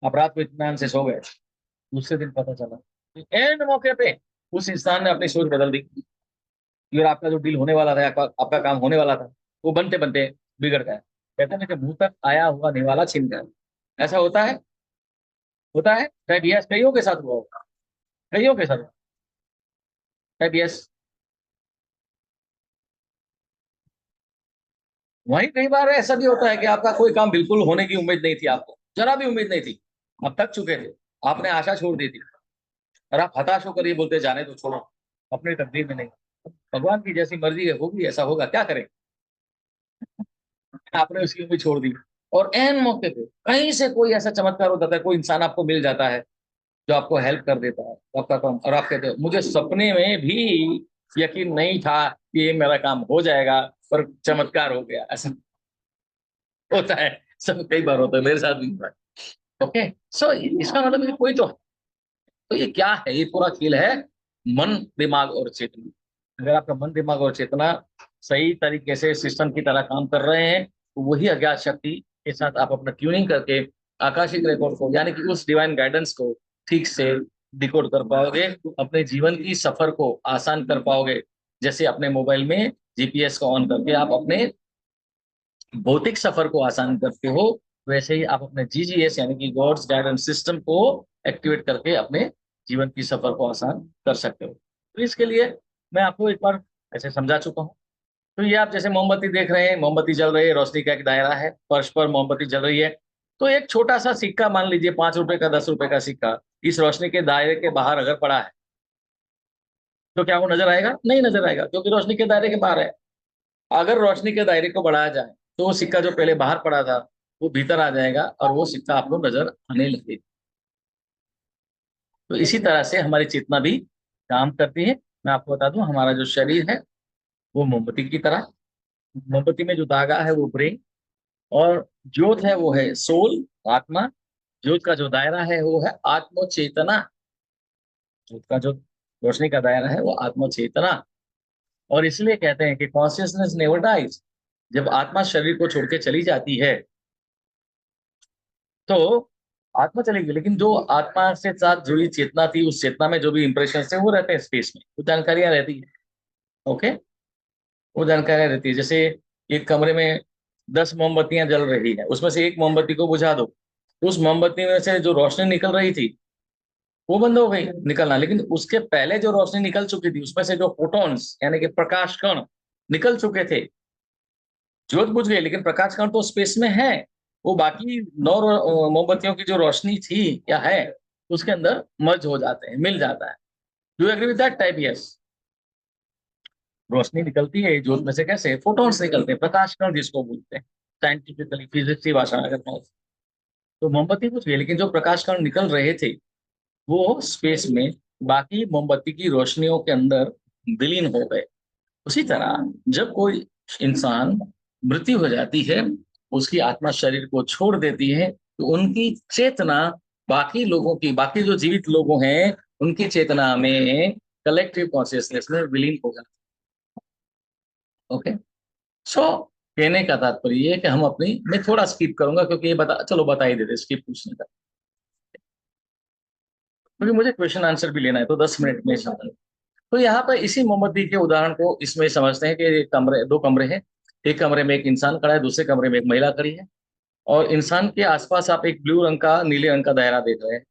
आप रात को इत्मीनान से सो गए, दूसरे दिन पता चला एंड मौके पे उस इंसान ने अपनी सोच बदल दी, फिर आपका जो डील होने वाला था, आपका काम होने वाला था, वो बनते बनते बिगड़ गया। कहते हैं ना कि मुंह तक आया हुआ निवाला छिन गया। ऐसा होता है, होता है शायद, यस, कईयों के साथ हुआ होगा, कईयों के साथ शायद, यस। वहीं कई बार ऐसा भी होता है कि आपका कोई काम बिल्कुल होने की उम्मीद नहीं थी, आपको जरा भी उम्मीद नहीं थी, आप थक चुके थे, आपने आशा छोड़ दी थी, और आप हताश होकर ये बोलते जाने तो छोड़ो, अपनी तकदीर में नहीं, भगवान की जैसी मर्जी है होगी, ऐसा होगा, क्या करें। आपने उसकी उम्मीद छोड़ दी, और एन मौके पे कहीं से कोई ऐसा चमत्कार हो जाता है, कोई इंसान आपको मिल जाता है जो आपको हेल्प कर देता है, तो आपका काम, और आप कहते हो मुझे सपने में भी यकीन नहीं था कि ये मेरा काम हो जाएगा, पर चमत्कार हो गया। ऐसा होता है, सब कई बार होता है, मेरे साथ भी हुआ है। ओके, सो इसका मतलब है कि कोई तो ये क्या है, ये पूरा खेल है मन, दिमाग और चेतना। अगर आपका मन, दिमाग और चेतना सही तरीके से सिस्टम की तरह काम कर रहे हैं, तो वही अज्ञात शक्ति के साथ आप अपना ट्यूनिंग करके आकाशिक रिकॉर्ड को, यानी कि उस डिवाइन गाइडेंस को ठीक से डिकोड कर पाओगे, अपने जीवन की सफर को आसान कर पाओगे। जैसे अपने मोबाइल में जीपीएस को ऑन करके आप अपने भौतिक सफर को आसान करते हो, वैसे ही आप अपने जीजीएस यानी कि गॉड्स गाइडेंस सिस्टम को एक्टिवेट करके अपने जीवन की सफर को आसान कर सकते हो। तो इसके लिए मैं आपको एक बार ऐसे समझा चुका हूँ। तो ये आप जैसे मोमबत्ती देख रहे हैं, मोमबत्ती जल रही है, रोशनी का एक दायरा है, फर्श पर मोमबत्ती जल रही है। तो एक छोटा सा सिक्का मान लीजिए, 5 रुपए का, 10 रुपए का सिक्का इस रोशनी के दायरे के बाहर अगर पड़ा है, तो क्या वो नजर आएगा? नहीं नजर आएगा, क्योंकि रोशनी के दायरे के बाहर है। अगर रोशनी के दायरे को बढ़ाया जाए, तो वो सिक्का जो पहले बाहर पड़ा था, वो भीतर आ जाएगा और वो सिक्का आपको नजर आने लगेगा। तो इसी तरह से हमारी चेतना भी काम करती है। मैं आपको बता दूं, हमारा जो शरीर है वो मोमबत्ती की तरह, मोमबत्ती में जो धागा है वो ब्रेन, और ज्योत है वो है सोल, आत्मा। ज्योत का जो दायरा है वो है आत्म चेतना। ज्योत का जो रोशनी का दायरा है वो आत्म चेतना। और इसलिए कहते हैं कि कॉन्शियसनेस नेवर डाइज। जब आत्मा शरीर को छोड़ के चली जाती है, तो आत्मा चलेगी, लेकिन जो आत्मा से साथ जुड़ी चेतना थी, उस चेतना में जो भी इंप्रेशन थे वो रहते हैं स्पेस में, वो जानकारियां रहती है। ओके, वो जानकारियां रहती है। जैसे एक कमरे में 10 मोमबत्तियां जल रही है, उसमें से एक मोमबत्ती को बुझा दो, उस मोमबत्ती में से जो रोशनी निकल रही थी वो बंद हो गई निकलना, लेकिन उसके पहले जो रोशनी निकल चुकी थी, उसमें से जो फोटॉन्स यानी कि प्रकाश कण निकल चुके थे, ज्योत बुझ गई, लेकिन प्रकाश कण तो स्पेस में है। वो बाकी 9 मोमबत्तियों की जो रोशनी थी या है, उसके अंदर मर्ज हो जाते हैं, मिल जाता है। Do agree with that type? Yes. रोशनी निकलती है ज्योत में से, कैसे? फोटॉन्स निकलते हैं, प्रकाश कण जिसको बोलते हैं साइंटिफिकली, फिजिक्स की भाषा में अगर मैं, तो मोमबत्ती बुझ गई, लेकिन जो प्रकाश कण निकल रहे थे वो स्पेस में बाकी मोमबत्ती की रोशनियों के अंदर विलीन हो गए। उसी तरह जब कोई इंसान मृत्यु हो जाती है, उसकी आत्मा शरीर को छोड़ देती है, तो उनकी चेतना बाकी लोगों की, बाकी जो जीवित लोग हैं उनकी चेतना में, कलेक्टिव कॉन्शियसनेस में विलीन हो जाती है। ओके, सो कहने का तात्पर्य ये है कि हम अपनी, मैं थोड़ा स्किप करूंगा क्योंकि ये चलो बता ही देते स्किप पूछने का, क्योंकि मुझे क्वेश्चन आंसर भी लेना है, तो 10 मिनट में शामिल। तो यहाँ पर इसी मोमबत्ती के उदाहरण को इसमें समझते हैं कि एक कमरे, 2 कमरे हैं। एक कमरे में एक इंसान खड़ा है, दूसरे कमरे में एक महिला खड़ी है, और इंसान के आसपास आप एक ब्लू रंग का, नीले रंग का दायरा देख रहे हैं,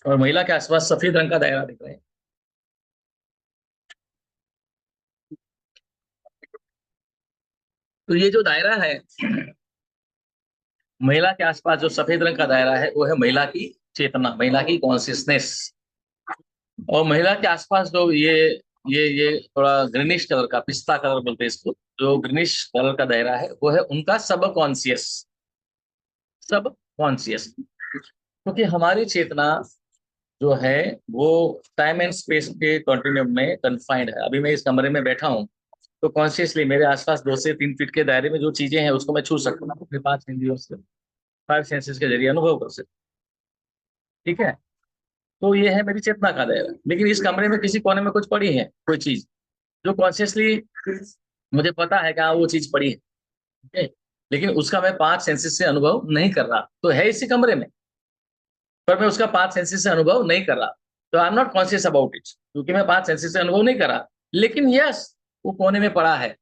और महिला के आसपास सफेद रंग का दायरा देख रहे हैं। तो ये जो दायरा है, महिला के आसपास जो सफेद रंग का दायरा है, वो है महिला की चेतना, महिला की कॉन्शियसनेस। और महिला के आसपास जो ये थोड़ा ग्रीनिश कलर का, पिस्ता कलर बोलते हैं इसको, जो ग्रीनिश कलर का दायरा है, वो है उनका सब कॉन्शियस, सब कॉन्शियस। क्योंकि हमारी चेतना जो है वो टाइम एंड स्पेस के कंटिन्यूम में कन्फाइंड है। अभी मैं इस कमरे में बैठा हूँ, तो कॉन्शियसली मेरे आसपास 2 से 3 फीट के दायरे में जो चीजें हैं उसको मैं छू सकता हूँ अपने 5 इंद्रियों से, 5 सेंसेस के जरिए अनुभव कर सकता हूँ। ठीक है, तो ये है मेरी चेतना का दायरा। लेकिन इस कमरे में किसी कोने में कुछ पड़ी है, कोई चीज जो कॉन्शियसली मुझे पता है कि हाँ वो चीज पड़ी है, ठीक है? लेकिन उसका मैं 5 सेंसेस से अनुभव नहीं कर रहा, तो है इसी कमरे में, पर मैं उसका 5 सेंसेस से अनुभव नहीं कर रहा। तो I am not conscious about it, क्योंकि मैं 5 सेंसेस से अनुभव नहीं कर रहा। लेकिन यस, वो कोने में पड़ा है,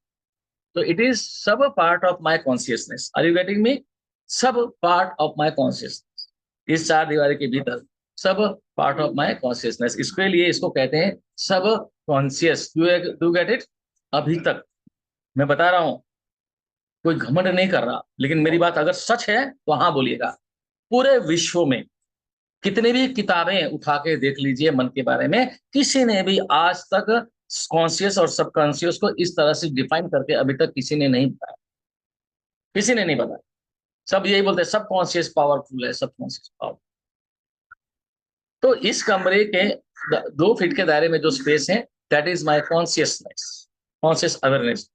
तो it is sub part of my consciousness. Are you getting me? Sub part of my consciousness, इस 4 दीवारी के भीतर सब पार्ट ऑफ माई कॉन्शियसनेस। इसके लिए इसको कहते हैं सब कॉन्शियस। Do get it? अभी तक मैं बता रहा हूं, कोई घमंड नहीं कर रहा, लेकिन मेरी बात अगर सच है तो हाँ बोलिएगा। पूरे विश्व में कितनी भी किताबें उठा के देख लीजिए मन के बारे में, किसी ने भी आज तक कॉन्शियस और सबकॉन्शियस को इस तरह से डिफाइन करके अभी तक किसी ने नहीं बताया, किसी ने नहीं बताया। सब यही बोलते हैं सब कॉन्शियस पावरफुल है, सब कॉन्शियस पावरफुल। तो इस कमरे के 2 फीट के दायरे में जो स्पेस है, that is my consciousness, conscious awareness.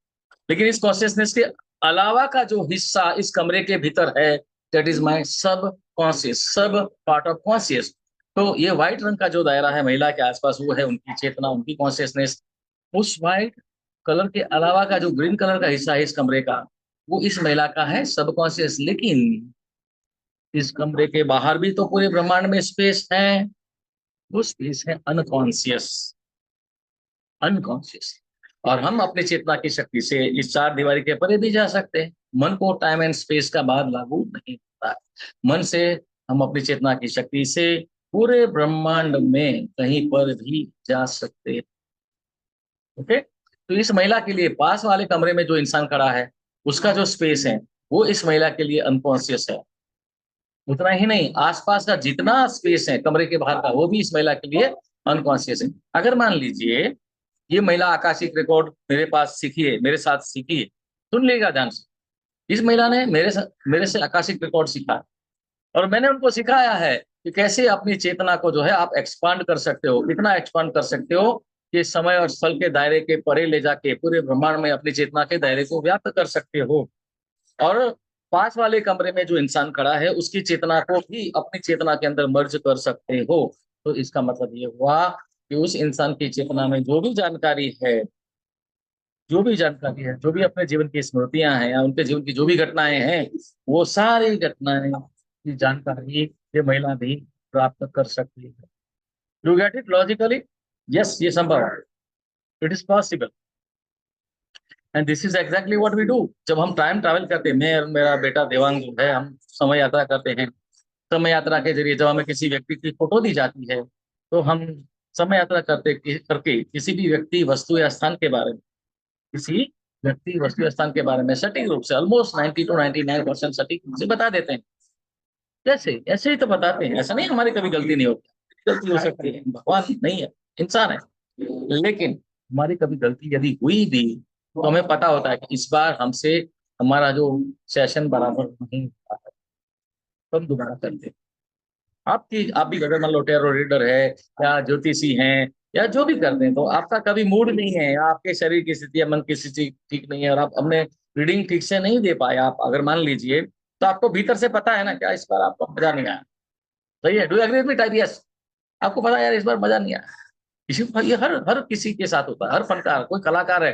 लेकिन इस कॉन्शियसनेस के अलावा का जो हिस्सा इस कमरे के भीतर है, दैट इज माई सब कॉन्शियस, सब पार्ट ऑफ कॉन्शियस। तो ये व्हाइट रंग का जो दायरा है महिला के आसपास, वो है उनकी चेतना, उनकी कॉन्शियसनेस। उस व्हाइट कलर के अलावा का जो ग्रीन कलर का हिस्सा है इस कमरे का, वो इस महिला का है सब कॉन्शियस। लेकिन इस कमरे के बाहर भी तो पूरे ब्रह्मांड में स्पेस है, वो स्पेस है अनकॉन्शियस, अनकॉन्शियस। और हम अपनी चेतना की शक्ति से इस 4 दीवारी के परे भी जा सकते हैं। मन को टाइम एंड स्पेस का बाद लागू नहीं होता है। मन से हम अपनी चेतना की शक्ति से पूरे ब्रह्मांड में कहीं पर भी जा सकते हैं। ओके? तो इस महिला के लिए पास वाले कमरे में जो इंसान खड़ा है, उसका जो स्पेस है वो इस महिला के लिए अनकॉन्शियस है। उतना ही नहीं, आसपास का जितना स्पेस है कमरे के बाहर का, वो भी इस महिला के लिए अनकॉन्शियस है। अगर मान लीजिए ये महिला आकाशिक रिकॉर्ड मेरे पास सीखी है, मेरे साथ सीखी है, सुन लीजिएगा ध्यान से। इस महिला ने मेरे से आकाशिक रिकॉर्ड सीखा है, और मैंने उनको सिखाया है कि कैसे अपनी चेतना को जो है आप एक्सपांड कर सकते हो, कितना एक्सपांड कर सकते हो कि समय और स्थल के दायरे के परे ले जाके पूरे ब्रह्मांड में अपनी चेतना के दायरे को व्याप्त कर सकते हो। और पास वाले कमरे में जो इंसान खड़ा है उसकी चेतना को भी अपनी चेतना के अंदर मर्ज कर सकते हो। तो इसका मतलब ये हुआ कि उस इंसान की चेतना में जो भी जानकारी है, जो भी जानकारी है, जो भी अपने जीवन की स्मृतियां हैं या उनके जीवन की जो भी घटनाएं हैं, वो सारी घटनाएं की जानकारी ये महिला भी प्राप्त कर सकती है। You get it logically? Yes, ये संभव है, it is possible, and this is exactly what we do. जब हम टाइम ट्रैवल करते हैं, मैं और मेरा बेटा देवांग जो है, हम समय यात्रा करते हैं। समय यात्रा के जरिए जब हमें किसी व्यक्ति की फोटो दी जाती है, तो हम समय यात्रा करके किसी भी व्यक्ति, वस्तु या स्थान के बारे में, किसी व्यक्ति, वस्तु या स्थान के बारे में सटीक रूप से ऑलमोस्ट 90 to 99% सटीक रूप से बता देते हैं। जैसे ऐसे ही तो बताते हैं, ऐसा नहीं हमारी कभी गलती नहीं होती, गलती हो सकती है, भगवान नहीं है, इंसान है। लेकिन हमारी कभी गलती यदि हुई भी, तो हमें पता होता है कि इस बार हमसे हमारा जो सेशन बराबर नहीं हुआ है, तो हम दोबारा करते हैं। आप भी अगर मान लो टेरो रीडर है या ज्योतिषी हैं या जो भी करते हैं, तो आपका कभी मूड नहीं है या आपके शरीर की स्थिति या मन की स्थिति ठीक नहीं है और आप अपने रीडिंग ठीक से नहीं दे पाए, आप अगर मान लीजिए, तो आपको भीतर से पता है ना क्या इस बार आपको मजा नहीं आया। सही है? Do agree with me type? Yes, आपको पता है यार इस बार मजा नहीं आया। इसी ये हर हर किसी के साथ होता है, हर फनकार, कोई कलाकार है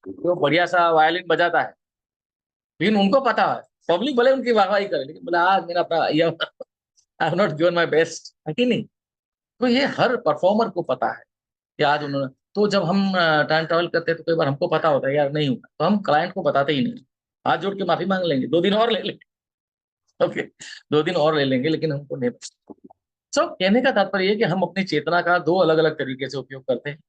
जो बढ़िया सा वायलिन बजाता है, लेकिन उनको पता है, पब्लिक भले उनकी वाहवाही करे, लेकिन बोले आज मेरा I have not given my best, है कि नहीं? तो ये हर परफॉर्मर को पता है कि आज उन्होंने, तो जब हम टाइम ट्रैवल करते हैं तो कई बार हमको पता होता है यार नहीं हुआ, तो हम क्लाइंट को बताते ही नहीं, हाथ जोड़ के माफी मांग लेंगे, 2 दिन और ले लेंगे। ओके, 2 दिन और ले लेंगे, लेकिन हमको नहीं। सो कहने का तात्पर्य ये कि हम अपनी चेतना का 2 अलग अलग तरीके से उपयोग करते हैं।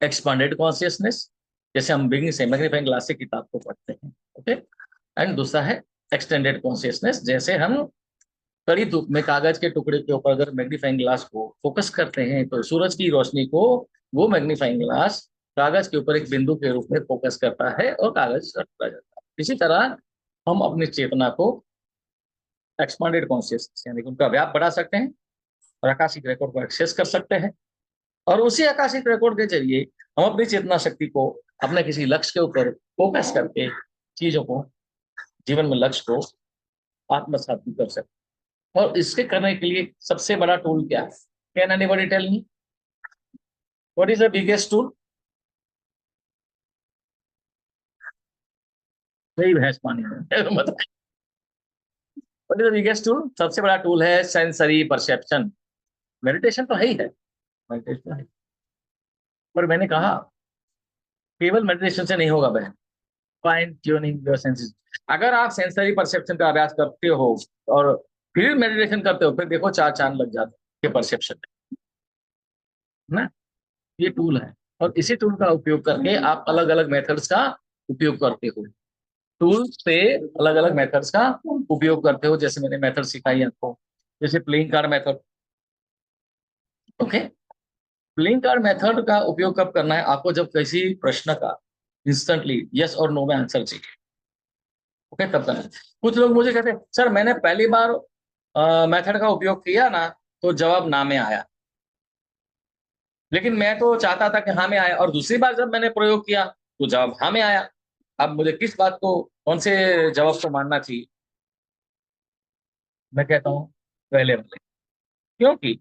एक्सपांडेड कॉन्शियसनेस, जैसे हम बिगिनिंग से मैग्नीफाइंग ग्लास से किताब को पढ़ते हैं, ओके। एंड दूसरा है एक्सटेंडेड कॉन्शियसनेस, जैसे हम कड़ी धूप में कागज के टुकड़े के ऊपर अगर मैग्नीफाइंग ग्लास को फोकस करते हैं, तो सूरज की रोशनी को वो मैग्नीफाइंग ग्लास कागज के ऊपर एक बिंदु के रूप में फोकस करता है और कागज कटता जाता है। इसी तरह हम अपनी चेतना को एक्सपांडेड कॉन्शियसनेस यानी कि उनका व्याप बढ़ा सकते हैं और आकाशिक रिकॉर्ड को एक्सेस कर सकते हैं, और उसी आकाशिक रिकॉर्ड के जरिए हम अपनी चेतना शक्ति को अपने किसी लक्ष्य के ऊपर फोकस करके चीजों को, जीवन में लक्ष्य को आत्मसात भी कर सकते हैं। और इसके करने के लिए सबसे बड़ा टूल क्या है? Can anybody tell me what is the biggest tool? सही भैंस पानी में मतलब what is the biggest tool? सबसे बड़ा टूल है सेंसरी परसेप्शन। मेडिटेशन तो है ही है, मेडिटेशन है, पर मैंने कहा केवल मेडिटेशन से नहीं होगा बहन। Fine tuning your senses. अगर आप सेंसरी परसेप्शन का अभ्यास करते हो और फिर मेडिटेशन करते हो, फिर देखो चार चांद लग जाते हैं परसेप्शन ना। ये टूल है, और इसी टूल का उपयोग करके आप अलग अलग मेथड्स का उपयोग करते हो। टूल से अलग अलग मेथड्स का उपयोग करते हो, जैसे मैंने मेथड सिखाई आपको, जैसे playing card method. Okay, playing card method का उपयोग कब करना है आपको? जब किसी प्रश्न का इंस्टेंटली यस और नो में आंसर चाहिए। ओके, तब करना है। कुछ लोग मुझे कहते हैं सर मैंने पहली बार मेथड का उपयोग किया ना, तो जवाब ना में आया, लेकिन मैं तो चाहता था कि हाँ में आया, और दूसरी बार जब मैंने प्रयोग किया तो जवाब हाँ में आया। अब मुझे किस बात को, कौन से जवाब को मानना चाहिए? मैं कहता हूँ पहले वाले। क्योंकि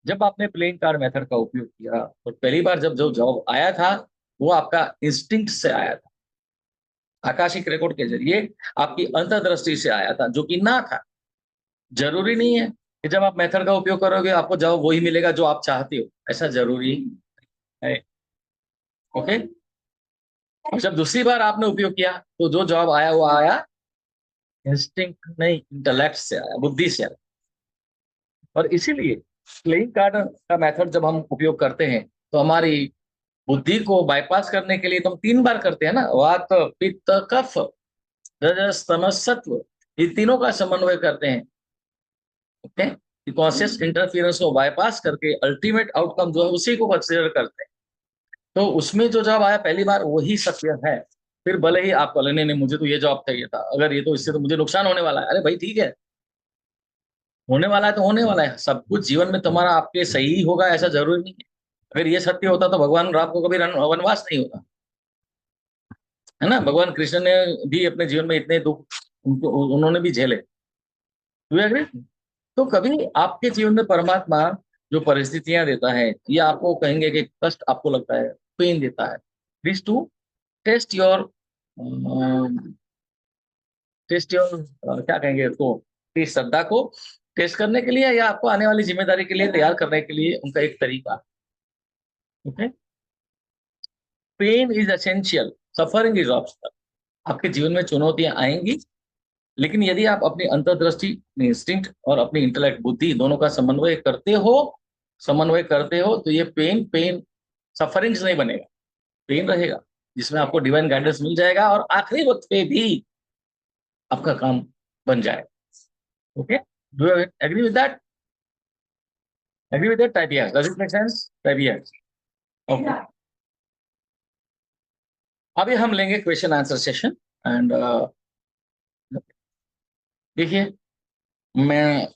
जब आपने प्लेइंग कार्ड मेथड का उपयोग किया तो पहली बार जब जो जवाब आया था वो आपका इंस्टिंक्ट से आया था, आकाशिक रिकॉर्ड के जरिए आपकी अंतर्दृष्टि से आया था, जो कि ना था। जरूरी नहीं है कि जब आप मेथड का उपयोग करोगे आपको जवाब वही मिलेगा जो आप चाहते हो, ऐसा जरूरी है। ओके, और जब दूसरी बार आपने उपयोग किया तो जो जवाब आया वो आया इंस्टिंक्ट नहीं, इंटेलेक्ट से आया, बुद्धि से आया। और इसीलिए प्लेइंग कार्ड का मेथड जब हम उपयोग करते हैं तो हमारी बुद्धि को बाईपास करने के लिए तो हम 3 बार करते हैं ना, वात पित्त कफ रजस तमस सत्व, ये तीनों का समन्वय करते हैं। ओके, कॉन्शियस इंटरफियरेंस को बाईपास करके अल्टीमेट आउटकम जो है उसी को कंसीडर करते हैं। तो उसमें जो जवाब आया पहली बार वही सत्य है। फिर भले ही आप बोले नहीं नहीं मुझे तो ये जवाब चाहिए था, अगर ये तो इससे तो मुझे नुकसान होने वाला है, अरे भाई ठीक है, होने वाला है तो होने वाला है। सब कुछ जीवन में तुम्हारा आपके सही होगा ऐसा जरूरी नहीं है। अगर ये सत्य होता तो भगवान राम को कभी वनवास नहीं होता, है ना। भगवान कृष्ण ने भी अपने जीवन में इतने दुख उन्होंने भी झेले। Do you agree? तो कभी आपके जीवन में परमात्मा जो परिस्थितियां देता है या आपको कहेंगे कि कष्ट आपको लगता है, पेन देता है, this to test your test your क्या कहेंगे उसको, टेस्ट श्रद्धा को टेस्ट करने के लिए या आपको आने वाली जिम्मेदारी के लिए तैयार करने के लिए उनका एक तरीका। Okay, pain is essential, suffering is optional. आपके जीवन में चुनौतियां आएंगी, लेकिन यदि आप अपनी अंतर्दृष्टि, इंस्टिंक्ट और अपनी इंटेलेक्ट बुद्धि दोनों का समन्वय करते हो तो ये पेन पेन सफरिंग्स नहीं बनेगा, पेन रहेगा जिसमें आपको डिवाइन गाइडेंस मिल जाएगा और आखिरी वक्त पे भी आपका काम बन जाएगा। Okay, do you agree with that? Agree with that? Type yes. Does it make sense? Type yes. Okay, अभी हम लेंगे क्वेश्चन आंसर सेशन। एंड देखिए, मैं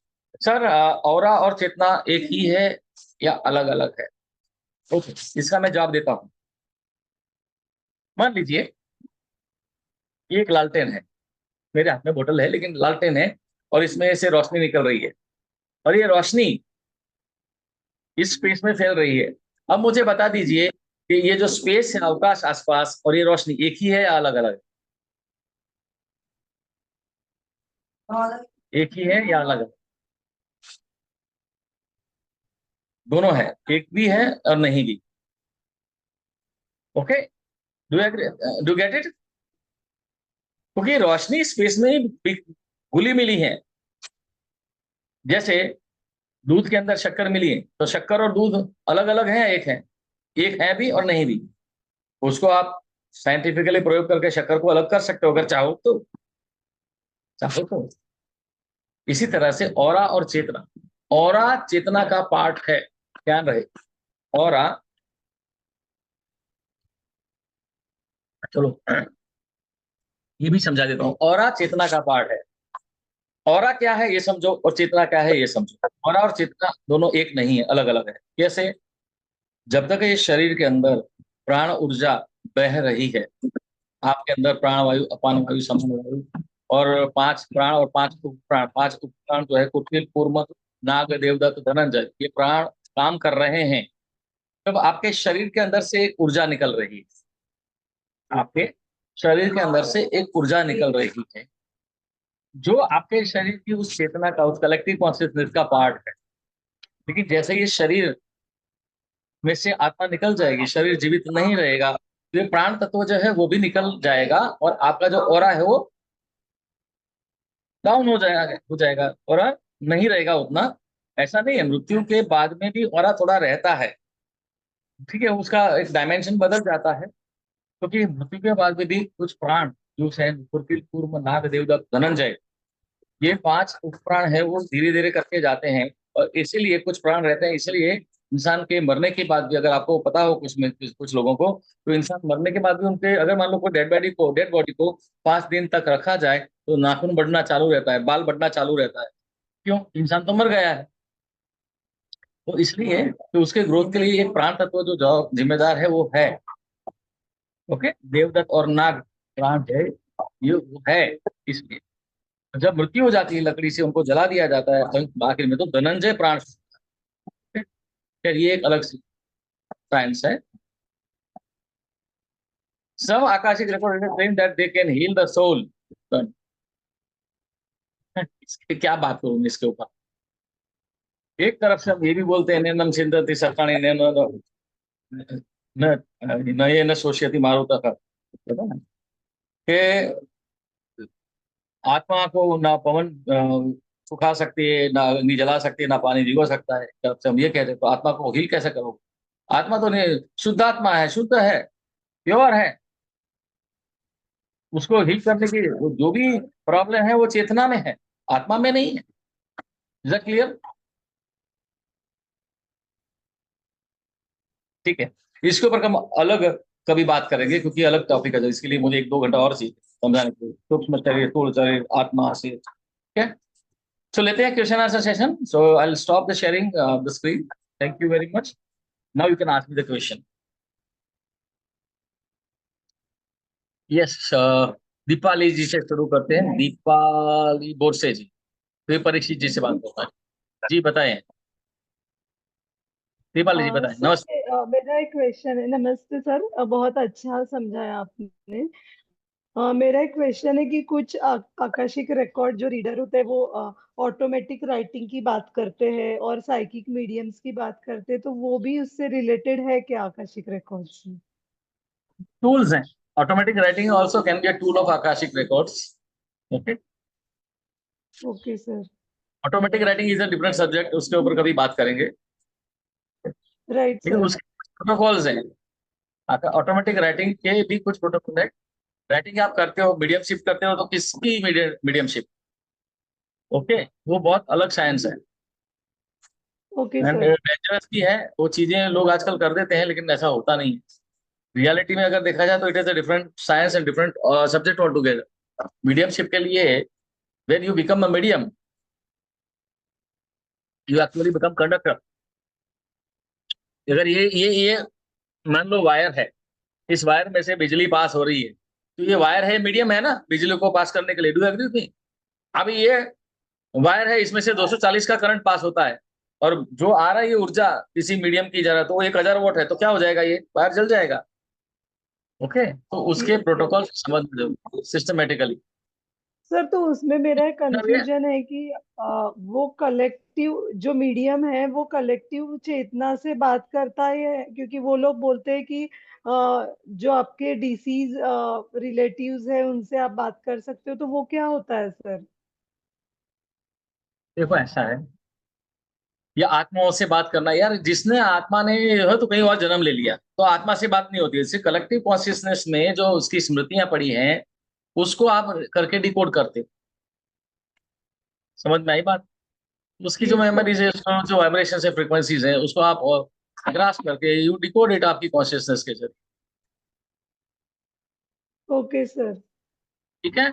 सर ऑरा और चेतना एक ही है या अलग अलग है? ओके, इसका मैं जवाब देता हूं। मान लीजिए ये एक लालटेन है, मेरे हाथ में बोतल है लेकिन लालटेन है, और इसमें से रोशनी निकल रही है, और ये रोशनी इस स्पेस में फैल रही है। अब मुझे बता दीजिए कि ये जो स्पेस है, अवकाश आसपास, और ये रोशनी एक ही है या अलग अलग? एक ही है या अलग अलग? दोनों है, एक भी है और नहीं भी। Okay, do get it? क्योंकि रोशनी स्पेस में ही घुली मिली है। जैसे दूध के अंदर शक्कर मिली है तो शक्कर और दूध अलग अलग है, एक है भी और नहीं भी। उसको आप साइंटिफिकली प्रयोग करके शक्कर को अलग कर सकते हो अगर चाहो तो, चाहो तो। इसी तरह से ऑरा और चेतना, ऑरा चेतना का पार्ट है, ध्यान रहे। ऑरा, चलो ये भी समझा देता हूँ, ऑरा चेतना का पार्ट है। ऑरा क्या है ये समझो और चेतना क्या है ये समझो। ऑरा और चेतना दोनों एक नहीं है, अलग अलग है। कैसे? जब तक ये शरीर के अंदर प्राण ऊर्जा बह रही है, आपके अंदर प्राण वायु, अपान वायु, समान वायु और 5 प्राण और 5 उपप्राण, 5 उपप्राण जो है कुटिल, कूर्म, नाग, देवदत्त, धनंजय, ये प्राण काम कर रहे हैं। तब आपके शरीर के अंदर से एक ऊर्जा निकल रही है, आपके शरीर के अंदर से एक ऊर्जा निकल रही है, जो आपके शरीर की उस चेतना का, उस कलेक्टिव कॉन्शियसनेस का पार्ट है। लेकिन जैसे ये शरीर में से आत्मा निकल जाएगी, शरीर जीवित नहीं रहेगा, तो ये प्राण तत्व जो है वो भी निकल जाएगा और आपका जो ऑरा है वो डाउन हो जाएगा, ऑरा नहीं रहेगा उतना। ऐसा नहीं है, मृत्यु के बाद में भी ऑरा थोड़ा रहता है, ठीक है, उसका एक डायमेंशन बदल जाता है, क्योंकि मृत्यु के बाद में भी कुछ प्राण जो है कुटिल, कूर्म, नाग, देवदत्त, धनंजय, ये 5 उपप्राण है वो धीरे धीरे करके जाते हैं। और इसीलिए कुछ प्राण रहते हैं, इसीलिए इंसान के मरने के बाद भी, अगर आपको पता हो कुछ लोगों को, तो इंसान मरने के बाद भी उनके, अगर मान लो कोई डेड बॉडी को 5 दिन तक रखा जाए तो नाखून बढ़ना चालू रहता है, बाल बढ़ना चालू रहता है। क्यों? इंसान तो मर गया है। तो इसलिए तो उसके ग्रोथ के लिए ये प्राण तत्व जो जिम्मेदार है वो है। ओके, देवदत्त और नाग प्राण है, ये वो है। इसलिए जब मृत्यु हो जाती है, लकड़ी से उनको जला दिया जाता है, तो आखिर में तो धनंजय प्राण। खैर, ये एक अलग साइंस है। सब Akashic record claim that they can heal the soul. इसके क्या बात करूं इसके ऊपर। एक तरफ से हम ये भी बोलते हैं नैनम सिंदति सखाणी नैन न नये न सोष्यति मारुतः, पता है कि आत्मा को ना पवन सुखा सकती है, ना अग्नि जला सकती है, ना पानी भिगो सकता है। तरफ से हम ये कहते हैं, तो आत्मा को हील कैसे करोगे? आत्मा तो नहीं, शुद्ध आत्मा है, शुद्ध है, प्योर है। उसको हील करने की जो भी प्रॉब्लम है वो चेतना में है, आत्मा में नहीं है। Is that clear? ठीक है, इसके ऊपर हम अलग कभी बात करेंगे, क्योंकि अलग टॉपिक है, इसके लिए मुझे 1-2 घंटा और चाहिए समझाने के लिए। सूक्ष्म शरीर, स्थूल शरीर, आत्मा से। ठीक है, सो लेते हैं question answer session. So I will stop the sharing the screen. Thank you very much. Now you can ask me the question. Yes, Deepali ji से शुरू करते हैं। दीपाली बोरसे जी, फिर परीक्षित जी से बात करता है। जी बताएं, दीपाली जी बताएं। सर, नमस्ते। मेरा एक क्वेश्चन है। नमस्ते सर, बहुत अच्छा समझाया आपने। मेरा एक क्वेश्चन है कि कुछ आकाशिक रिकॉर्ड जो रीडर होते हैं वो ऑटोमेटिक राइटिंग की बात करते हैं और साइकिक मीडियम्स की बात करते हैं, तो वो भी उससे रिलेटेड है क्या आकाशिक रिकॉर्ड से? टूल्स हैं, automatic writing also can be a tool of Akashic records. Okay, okay sir. Automatic writing is a different subject, उसके ऊपर कभी बात करेंगे। राइट लेकिन सर। उसके प्रोटोकॉल्स हैं, ऑटोमेटिक राइटिंग के भी कुछ प्रोटोकॉल है। राइटिंग आप करते हो, मीडियम शिफ्ट करते हो, तो किसकी मीडियम शिफ्ट? ओके, वो बहुत अलग साइंस है ओके एंड सर। डेंजरस भी है। वो चीजें लोग आजकल कर देते हैं, लेकिन ऐसा होता नहीं है। रियलिटी में अगर देखा जाए तो it is a different science and different subject all together. Medium shift के लिए when you become a medium, you actually become conductor. अगर ये मान लो वायर है, इस वायर में से बिजली पास हो रही है, तो ये वायर है, मीडियम है ना बिजली को पास करने के लिए। Do agree with me? अभी ये वायर है, इसमें से 240 का करंट पास होता है, और जो आ रहा है ये ऊर्जा इसी मीडियम की जरा, तो वो 1000 वोल्ट है, तो क्या हो जाएगा? ये वायर जल जाएगा। ओके, तो उसके प्रोटोकॉल समझ सिस्टमेटिकली। सर, तो उसमें मेरा कंफ्यूजन है कि वो कलेक्टिव जो मीडियम है वो कलेक्टिव चेतना से बात करता है, क्योंकि वो लोग बोलते हैं कि जो आपके डिसीज रिलेटिव्स है उनसे आप बात कर सकते हो, तो वो क्या होता है सर? देखो ऐसा है, ये आत्माओं से बात करना, यार जिसने आत्मा ने है तो कहीं और जन्म ले लिया, तो आत्मा से बात नहीं होती है। इससे कलेक्टिव कॉन्शियसनेस में जो उसकी स्मृतियां पड़ी हैं, उसको आप करके डिकोड करते हो। समझ में आई बात? उसकी जो यस सर। मेमोरीज है, उसका जो वाइब्रेशन है, फ्रीक्वेंसीज है, उसको आप ग्रास्प करके यू डिकोड इट आपकी कॉन्शियसनेस के जरिए। Okay sir. ठीक है।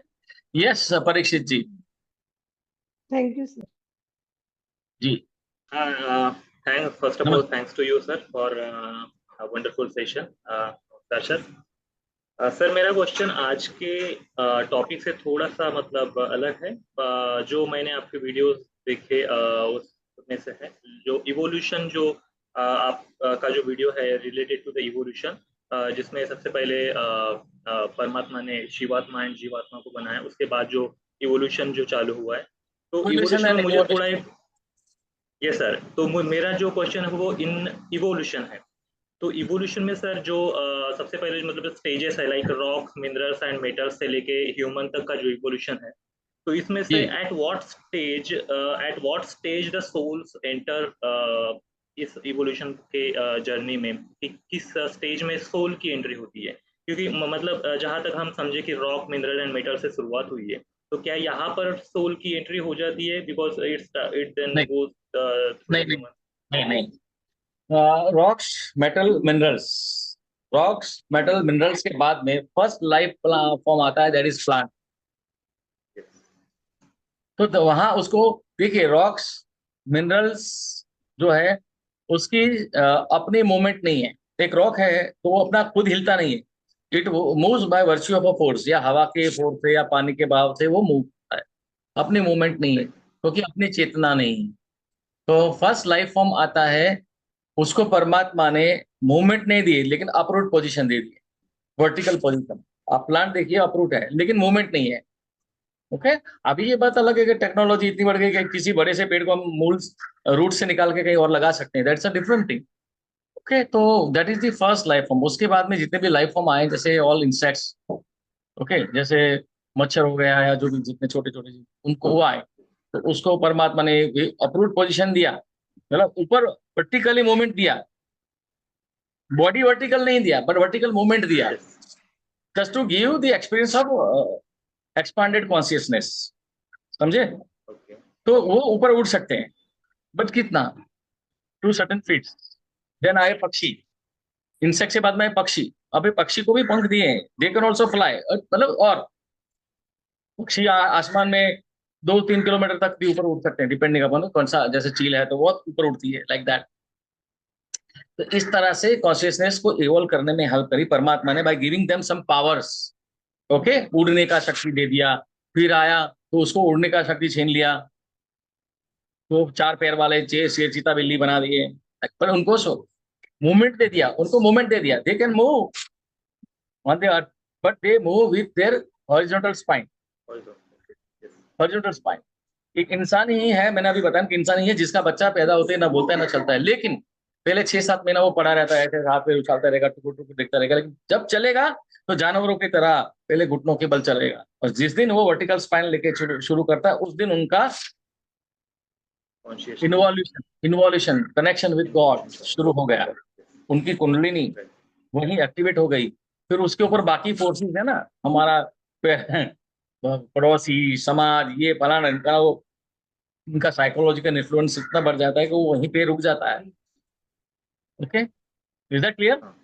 Yes Parikshit ji. Thank you sir. Ji Thanks. First of all, नमस्ते। thanks to you, sir, for a wonderful session. Sir. Sir मेरा क्वेश्चन आज के टॉपिक से थोड़ा सा मतलब अलग है। जो मैंने आपके वीडियोस देखे उसमें से है जो इवोल्यूशन, जो आप का जो वीडियो है रिलेटेड टू द इवोल्यूशन, जिसमें सबसे पहले परमात्मा ने शिवात्मा एंड जीवात्मा को बनाया, उसके बाद जो इवोल्यूशन जो चालू हुआ है, तो Evolution इवोल्यूशन and में मुझे थोड़ा innovation. ये सर, तो मेरा जो क्वेश्चन है वो इन इवोल्यूशन है। तो इवोल्यूशन में सर जो सबसे पहले मतलब स्टेजेस है, like rock, minerals and metals से लेके ह्यूमन तक का जो इवोल्यूशन है, तो इसमें से जी at what stage the souls enter इस इवोल्यूशन के जर्नी में, कि किस स्टेज में सोल की एंट्री होती है? क्योंकि मतलब जहां तक हम समझे कि रॉक, मिनरल एंड मेटल से शुरुआत हुई है, तो क्या यहाँ पर सोल की एंट्री हो जाती है? बिकॉज इट देन नहीं गोज थ्रू द नहीं नहीं ह्यूमन। नहीं नहीं, rocks metal minerals, rocks metal minerals के बाद में फर्स्ट लाइफ फॉर्म आता है, दैट इज प्लांट। तो वहां उसको देखिए, रॉक्स मिनरल्स जो है उसकी अपनी मूवमेंट नहीं है। एक रॉक है तो वो अपना खुद हिलता नहीं है, it moves by virtue of a force, या हवा के फोर्स से या पानी के बहाव से वो मूव करता है, अपनी मूवमेंट नहीं है क्योंकि अपनी चेतना नहीं है। तो फर्स्ट लाइफ फॉर्म आता है, उसको परमात्मा ने मूवमेंट नहीं दी लेकिन अपरूट पोजीशन दे दी, वर्टिकल पोजीशन। आप प्लांट देखिए, अपरूट है लेकिन मूवमेंट नहीं है। ओके, अभी ये बात अलग है कि टेक्नोलॉजी इतनी बढ़ गई कि किसी बड़े से पेड़ को हम मूल रूट से निकाल के कहीं और लगा सकते हैं, that's a different thing. Okay, तो that is the first life form. उसके बाद में जितने भी लाइफ फॉर्म आए, जैसे ऑल इंसेक्ट्स, ओके, जैसे मच्छर हो गया या जो भी जितने छोटे छोटे जीव, उनको वो आए, तो उसको परमात्मा ने अपरूट पोजीशन दिया, मतलब ऊपर वर्टिकली मूवमेंट दिया, बॉडी वर्टिकल नहीं दिया बट वर्टिकल मूवमेंट दिया, yes. Just to give the experience of expanded consciousness. समझे? ओके। तो वो ऊपर उड़ सकते हैं, बट कितना, टू सर्टेन फीट्स। देन आए पक्षी, इंसेक्ट के बाद में आए पक्षी। अभी पक्षी को भी पंख दिए हैं, दे कैन ऑल्सो फ्लाई, मतलब और पक्षी आसमान में 2-3 किलोमीटर तक भी ऊपर उड़ सकते हैं, डिपेंडिंग अपॉन कौन सा, जैसे चील है तो बहुत ऊपर उड़ती है, लाइक दैट। तो इस तरह से कॉन्शियसनेस को इवॉल्व करने में हेल्प करी परमात्मा ने by giving them some powers. Okay, उड़ने का शक्ति दे दिया, फिर आया तो उसको उड़ने का शक्ति छीन लिया, तो 4 पैर वाले शेर, चीता, बिल्ली बना दिए, पर उनको मूवमेंट दे दिया, उनको मूवमेंट दे दिया, they can move on the earth, but they move with their horizontal spine. Yes. Horizontal spine. एक इंसान ही है, मैंने अभी बताया कि इंसान ही है जिसका बच्चा पैदा होते ही ना बोलता है ना चलता है, लेकिन पहले 6-7 महीना वो पड़ा रहता है, ऐसे हाथ पे उछालता रहेगा, टुकुर टुकुर देखता रहेगा, लेकिन जब चलेगा तो जानवरों की तरह पहले घुटनों के बल चलेगा, और जिस दिन वो वर्टिकल स्पाइन लेके शुरू करता है, उस दिन उनका conscious. Involution connection with God शुरू हो गया, उनकी कुंडलिनी वही एक्टिवेट हो गई। फिर उसके ऊपर बाकी फोर्सेस है ना, हमारा पड़ोसी, समाज, ये फलाना, इनका वो, इनका साइकोलॉजिकल इन्फ्लुएंस इतना बढ़ जाता है कि वो वहीं पे रुक जाता है। Okay, is that clear? हाँ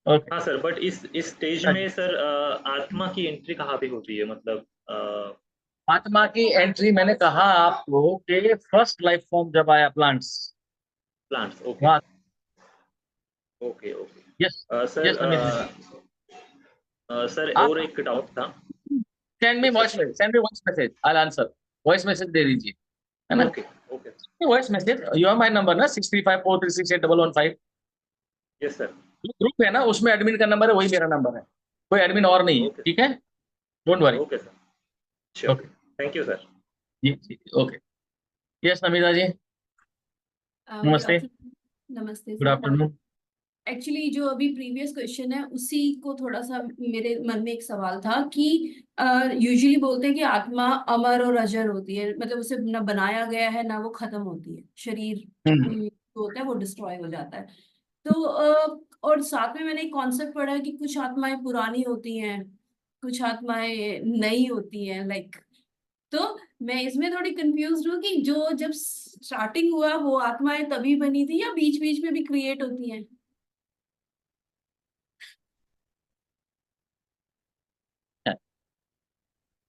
ओके, हाँ सर, बट इस स्टेज में सर आत्मा की एंट्री कहाँ पे होती है? मतलब आत्मा की एंट्री मैंने कहा आपको कि फर्स्ट लाइफ फॉर्म जब आया, प्लांट्स, प्लांट्स। ओके वहां। Okay okay. Yes, sir yes Amit ji, sir आप और एक डाउट था। Send me yes voice sir. Message, send me voice message, I answer. Voice message दे दीजिए, है ना? Okay okay. Voice message, you are my number ना, 6354368115। Yes sir. जो ग्रुप है ना, उसमें एडमिन का नंबर है, वही मेरा नंबर है, कोई एडमिन और नहीं है, ओके ठीक है? Don't worry. Okay sir. Sure. Okay, thank you sir. जी, okay. Yes Namita ji, good नमस्ते, आफ्टरनून। नमस्ते गुड सर। आफ्टरनून। एक्चुअली जो अभी प्रीवियस क्वेश्चन है उसी को थोड़ा सा मेरे मन में एक सवाल था कि यूजुअली बोलते हैं कि आत्मा अमर और अजर होती है, मतलब उसे ना बनाया गया है ना वो खत्म होती है, शरीर जो होता है वो डिस्ट्रॉय हो जाता है। तो और साथ में मैंने एक कॉन्सेप्ट पढ़ा है कि कुछ आत्माएं पुरानी होती हैं, कुछ आत्माएं नई होती हैं, लाइक। तो मैं इसमें थोड़ी कंफ्यूज हूँ कि जो जब स्टार्टिंग हुआ वो आत्माएं तभी बनी थी या बीच बीच में भी क्रिएट होती हैं?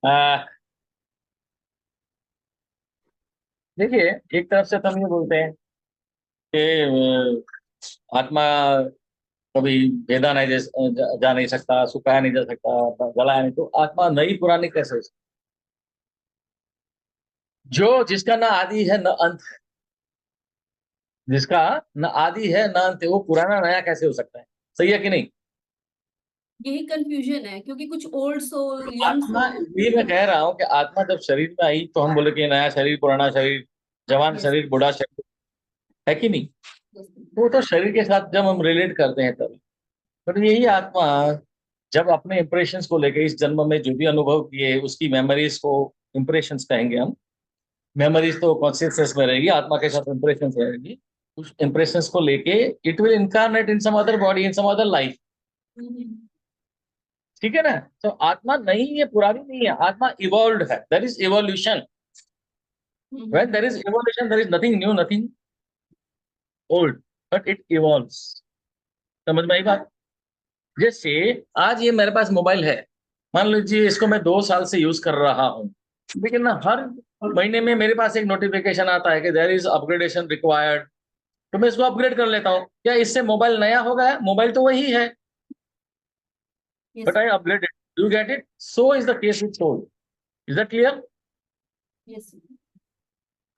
आ, देखिए, एक तरफ से तो हम ये बोलते हैं कि आत्मा कभी भेदा नहीं जा नहीं सकता, सुखाया नहीं जा सकता, जलाया नहीं, तो आत्मा नई पुरानी कैसे हो सकती? जो जिसका ना आदि है न अंत है, जिसका न आदि है न अंत है, वो पुराना नया कैसे हो सकता है? सही है कि नहीं? यही कंफ्यूजन है, क्योंकि कुछ ओल्ड सोल, यंग आत्मा, सोल। ये मैं कह रहा हूँ कि आत्मा जब शरीर में आई तो हम बोले कि नया शरीर, पुराना शरीर, जवान यस, शरीर, बूढ़ा शरीर, है कि नहीं? वो तो शरीर के साथ जब हम रिलेट करते हैं तभी। पर यही आत्मा जब अपने इम्प्रेशंस को लेके इस जन्म में जो भी अनुभव किए उसकी मेमोरीज को, इम्प्रेशंस कहेंगे हम, मेमोरीज तो कॉन्शियसनेस में रहेगी, आत्मा के साथ इम्प्रेशंस रहेगी, उस इम्प्रेशंस को लेके it will incarnate in some other body, in some other life. ठीक है ना? तो आत्मा नहीं है, पुरानी नहीं है, आत्मा इवॉल्व्ड है, there is evolution. When there is evolution there is nothing new, nothing old, but it evolves. समझ में आई बात? जैसे आज ये मेरे पास मोबाइल है, मान लीजिए इसको मैं 2 साल से यूज कर रहा हूँ, लेकिन ना हर महीने में मेरे पास एक नोटिफिकेशन आता है कि देयर इज अपग्रेडेशन रिक्वायर्ड, तो मैं इसको अपग्रेड कर लेता हूँ। क्या इससे मोबाइल नया हो गया? मोबाइल तो वही है, yes, but I upgraded. You get it? So is the case with soul. Is that clear? Yes,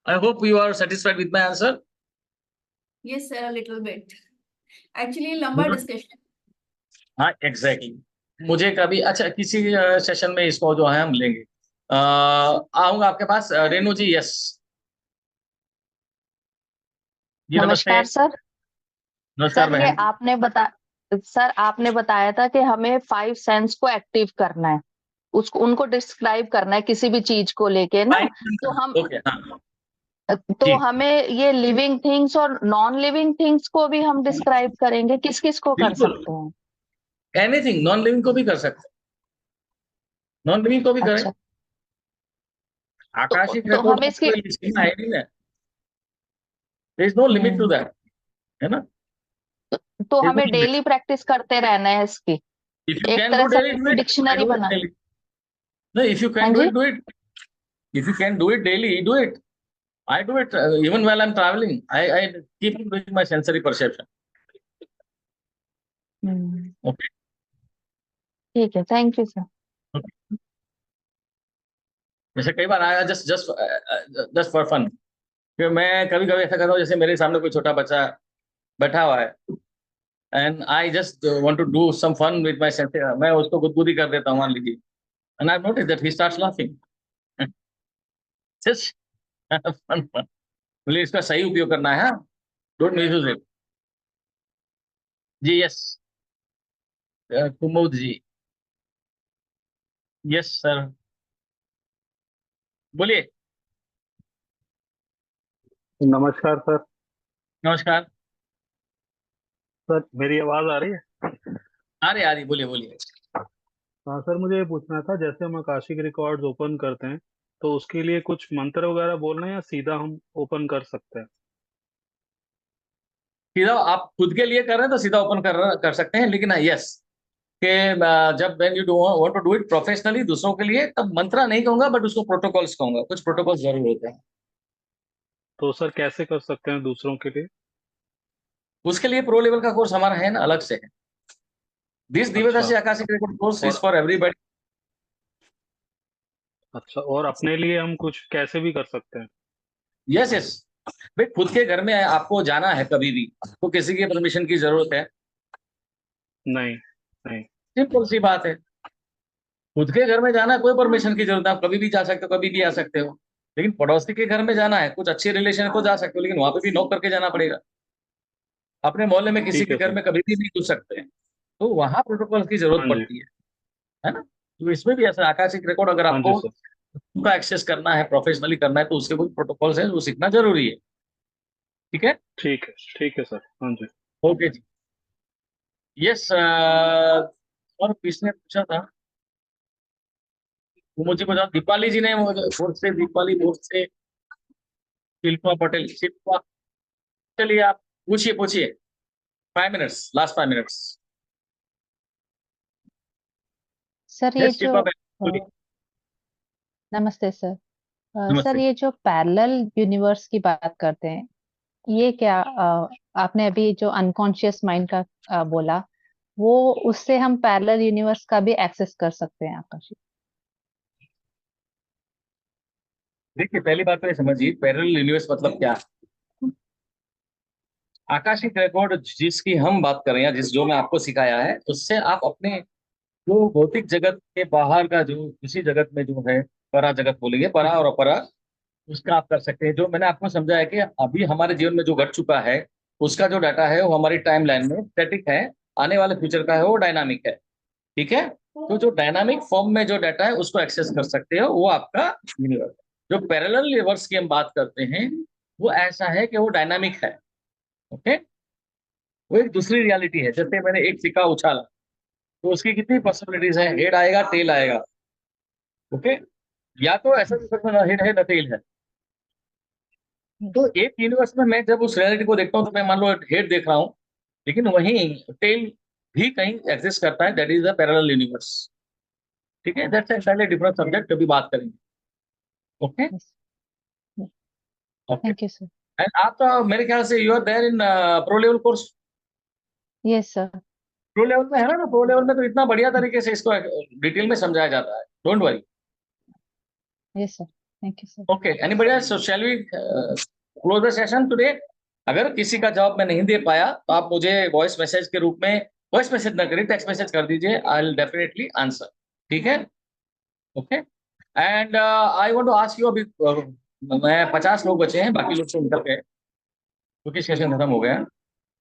I hope you are satisfied with my answer. Yes sir, little bit. Actually लंबा discussion. हाँ exactly. मुझे कभी, अच्छा किसी session में इसको जो है हम लेंगे। आऊंगा आपके पास। रेणु जी, यस जी, नमस्ते। नमस्कार सर। नमस्कार सर ये बहन। आपने बताया था कि हमें 5 सेंस को एक्टिव करना है, उसको उनको डिस्क्राइब करना है किसी भी चीज को लेके ना। तो हम ओके, हाँ तो जी, हमें ये लिविंग थिंग्स और नॉन लिविंग थिंग्स को भी हम डिस्क्राइब करेंगे, किस किस को कर बिल्कुल। सकते हैं? एनीथिंग, नॉन लिविंग को भी कर सकते हैं, नॉन लिविंग को भी करें। अच्छा, आकाशिक तो रिकॉर्ड हमें का इसकी कोई सीमा है नहीं ना, there is no limit to hmm, that, है ना? तो देयर इज हमें नो लिमिट। डेली प्रैक्टिस करते रहना है इसकी, इफ यू एक कैन तरह डू से डेली डू अपनी it, I dictionary do it बना। डेली। No, if you हाँ can do जी। it, do it. If you can do it daily, do it. I do it even while I'm traveling. I keep on doing my sensory perception. Hmm, Okay. ठीक है, thank you sir. Okay. जैसे कई बार आया, just just just for fun, कि मैं कभी कभी ऐसा करता हूँ, जैसे मेरे सामने कोई छोटा बच्चा बैठा हुआ है and I just want to do some fun with my sense, मैं उसको गुदगुदी कर देता हूँ मान लीजिए, and I notice that he starts laughing. Just fun fun. बोले इसका सही उपयोग करना है, डोंट मिसयूज इट। जी yes, Kumud ji, yes sir, बोलिए। नमस्कार सर। नमस्कार। सर मेरी आवाज आ रही है? आ रही, बोलिए बोलिए। हाँ सर, मुझे ये पूछना था, जैसे हम आकाशिक रिकॉर्ड्स ओपन करते हैं तो उसके लिए कुछ मंत्र वगैरह बोलना है या सीधा हम ओपन कर सकते हैं? सीधा आप खुद के लिए कर रहे हैं तो सीधा ओपन कर सकते हैं, लेकिन यस कि जब when you do want to do it professionally दूसरों के लिए, तब मंत्रा नहीं कहूंगा, बट उसको प्रोटोकॉल्स कहूंगा, कुछ प्रोटोकॉल्स जरूर होते हैं। तो सर कैसे कर सकते हैं दूसरों के लिए? उसके लिए प्रो लेवल का कोर्स हमारा है ना, अलग से है। दिस अच्छा। दिव्यदर्शी आकाशिक रिकॉर्ड कोर्स इज और फॉर एवरीबॉडी। अच्छा, और अपने लिए हम कुछ कैसे भी कर सकते हैं? यस यस, भाई खुद के घर में आपको जाना है कभी भी, तो किसी की परमिशन की जरूरत है? नहीं। नहीं। सिंपल सी बात है, खुद के घर में जाना है, कोई परमिशन की जरूरत है, आप कभी भी जा सकते हो, कभी भी आ सकते हो। लेकिन पड़ोसी के घर में जाना है, कुछ अच्छे रिलेशन है तो जा सकते हो, लेकिन वहां पे भी नॉक करके जाना पड़ेगा। अपने मोहल्ले में किसी ठीक के है घर सर। में कभी भी नहीं घुस सकते हैं, तो वहां प्रोटोकॉल की जरूरत हाँ जी। पड़ती है ना? तो इसमें भी ऐसा आकाशिक रिकॉर्ड अगर हाँ जी आपको सर। उनका एक्सेस करना है, प्रोफेशनली करना है, तो उसके कुछ प्रोटोकॉल्स हैं, वो सीखना जरूरी है। ठीक है? ठीक है। ठीक है सर। हाँ जी। ओके जी, यस। और किसने पूछा था? वो मुझे बता, दीपाली जी ने, फोर्थ से दीपाली, फोर्थ से शिल्पा पटेल, शिल्पा। चलिए आप पूछिए पूछिए, 5 मिनट्स, लास्ट 5 मिनट्स। सर ये यस जो शिल्पा बहन, बोलिए। नमस्ते सर। सर नमस्ते। ये जो पैरेलल यूनिवर्स की बात करते हैं, ये क्या आपने अभी जो अनकॉन्शियस माइंड का बोला, वो उससे हम पैरेलल यूनिवर्स का भी एक्सेस कर सकते हैं आकाशी? देखिए, पहली बात तो ये समझिए, पैरेलल यूनिवर्स मतलब क्या है। आकाशिक रिकॉर्ड जिसकी हम बात कर रहे हैं, जो मैं आपको सिखाया है, उससे आप अपने जो भौतिक जगत के बाहर का जो इसी जगत में जो है, परा जगत बोलेंगे, परा और अपरा, उसका आप कर सकते हैं। जो मैंने आपको समझाया कि अभी हमारे जीवन में जो घट चुका है, उसका जो डाटा है वो हमारी टाइम लाइन में स्टैटिक है, आने वाले फ्यूचर का है वो डायनामिक है। ठीक है, तो जो डायनामिक फॉर्म में जो डाटा है उसको एक्सेस कर सकते हो, वो आपका यूनिवर्स है। जो पैरेलल यूनिवर्स की हम बात करते हैं, वो ऐसा है कि वो डायनामिक है। ओके, वो एक दूसरी रियलिटी है। जैसे मैंने एक सिक्का उछाला, तो उसकी कितनी पॉसिबिलिटीज है, हेड आएगा, टेल आएगा। ओके, या तो ऐसा भी सकता है हेड है न टेल है। तो एक यूनिवर्स में मैं जब उस रियलिटी को देखता हूँ, तो मैं मान लो हेड देख रहा हूँ, लेकिन वहीं टेल भी कहीं एग्जिस्ट करता है, that is the parallel universe. ठीक है, दैट्स एंटायरली डिफरेंट सब्जेक्ट, कभी बात करेंगे। Okay okay. Thank you sir. And आप तो मेरे ख्याल से you are there in pro level course. Yes sir. Pro level में है ना, प्रो लेवल में तो इतना बढ़िया तरीके से इसको डिटेल में समझाया जाता है, don't worry. Yes sir, thank you sir. Okay, anybody else? So shall we close the session today? अगर किसी का जवाब मैं नहीं दे पाया, तो आप मुझे वॉइस मैसेज के रूप में, वॉइस मैसेज ना करिए, टेक्स्ट मैसेज कर दीजिए, आई विल डेफिनेटली आंसर। ठीक है, okay. And I want to ask you, अभी मैं 50 लोग बचे हैं, बाकी लोग तो निकल गए क्योंकि सेशन खत्म हो गया।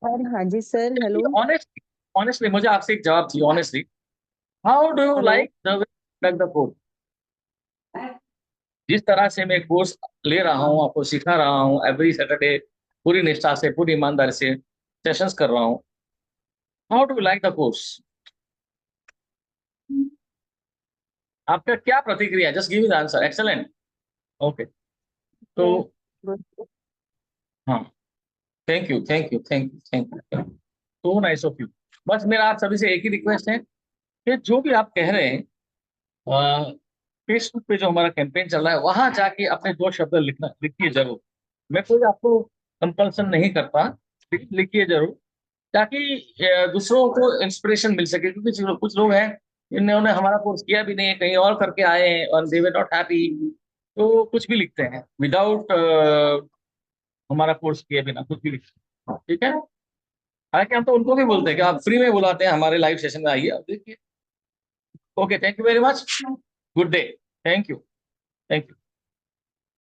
और हाँ जी सर, हेलो ऑनेस्टली, ऑनेस्टली मुझे आपसे एक जवाब चाहिए, honestly. How do you hello. Like the course? जिस तरह से मैं कोर्स ले रहा हूँ, आपको सिखा रहा हूँ एवरी सैटरडे, पूरी निष्ठा से, पूरी ईमानदारी से सेशंस कर रहा हूँ, how do you like the course? आपका क्या प्रतिक्रिया? Just give me the answer. Excellent. Okay, तो गुड। हाँ, thank you thank you thank you thank you, तो नाइस ऑफ यू। बस मेरा आप सभी से एक ही रिक्वेस्ट है कि जो भी आप कह रहे हैं, फेसबुक पे जो हमारा कैंपेन चल रहा है, वहां जाके अपने 2 शब्द लिखिए जरूर। मैं कोई आपको कंपल्सन नहीं करता, लेकिन लिखिए जरूर, ताकि दूसरों को इंस्पिरेशन मिल सके। क्योंकि कुछ लोग हैं, इन्होंने हमारा कोर्स किया भी नहीं है, कहीं और करके आए हैं और दे वर नॉट हैप्पी, तो कुछ भी लिखते हैं विदाउट हमारा कोर्स किए बिना, कुछ भी लिखते हैं। ठीक है, हालांकि हम तो उनको भी बोलते हैं कि आप फ्री में बुलाते हैं हमारे लाइव सेशन में, आइए, आप देखिए। Okay, thank you very much, good day, thank you thank you.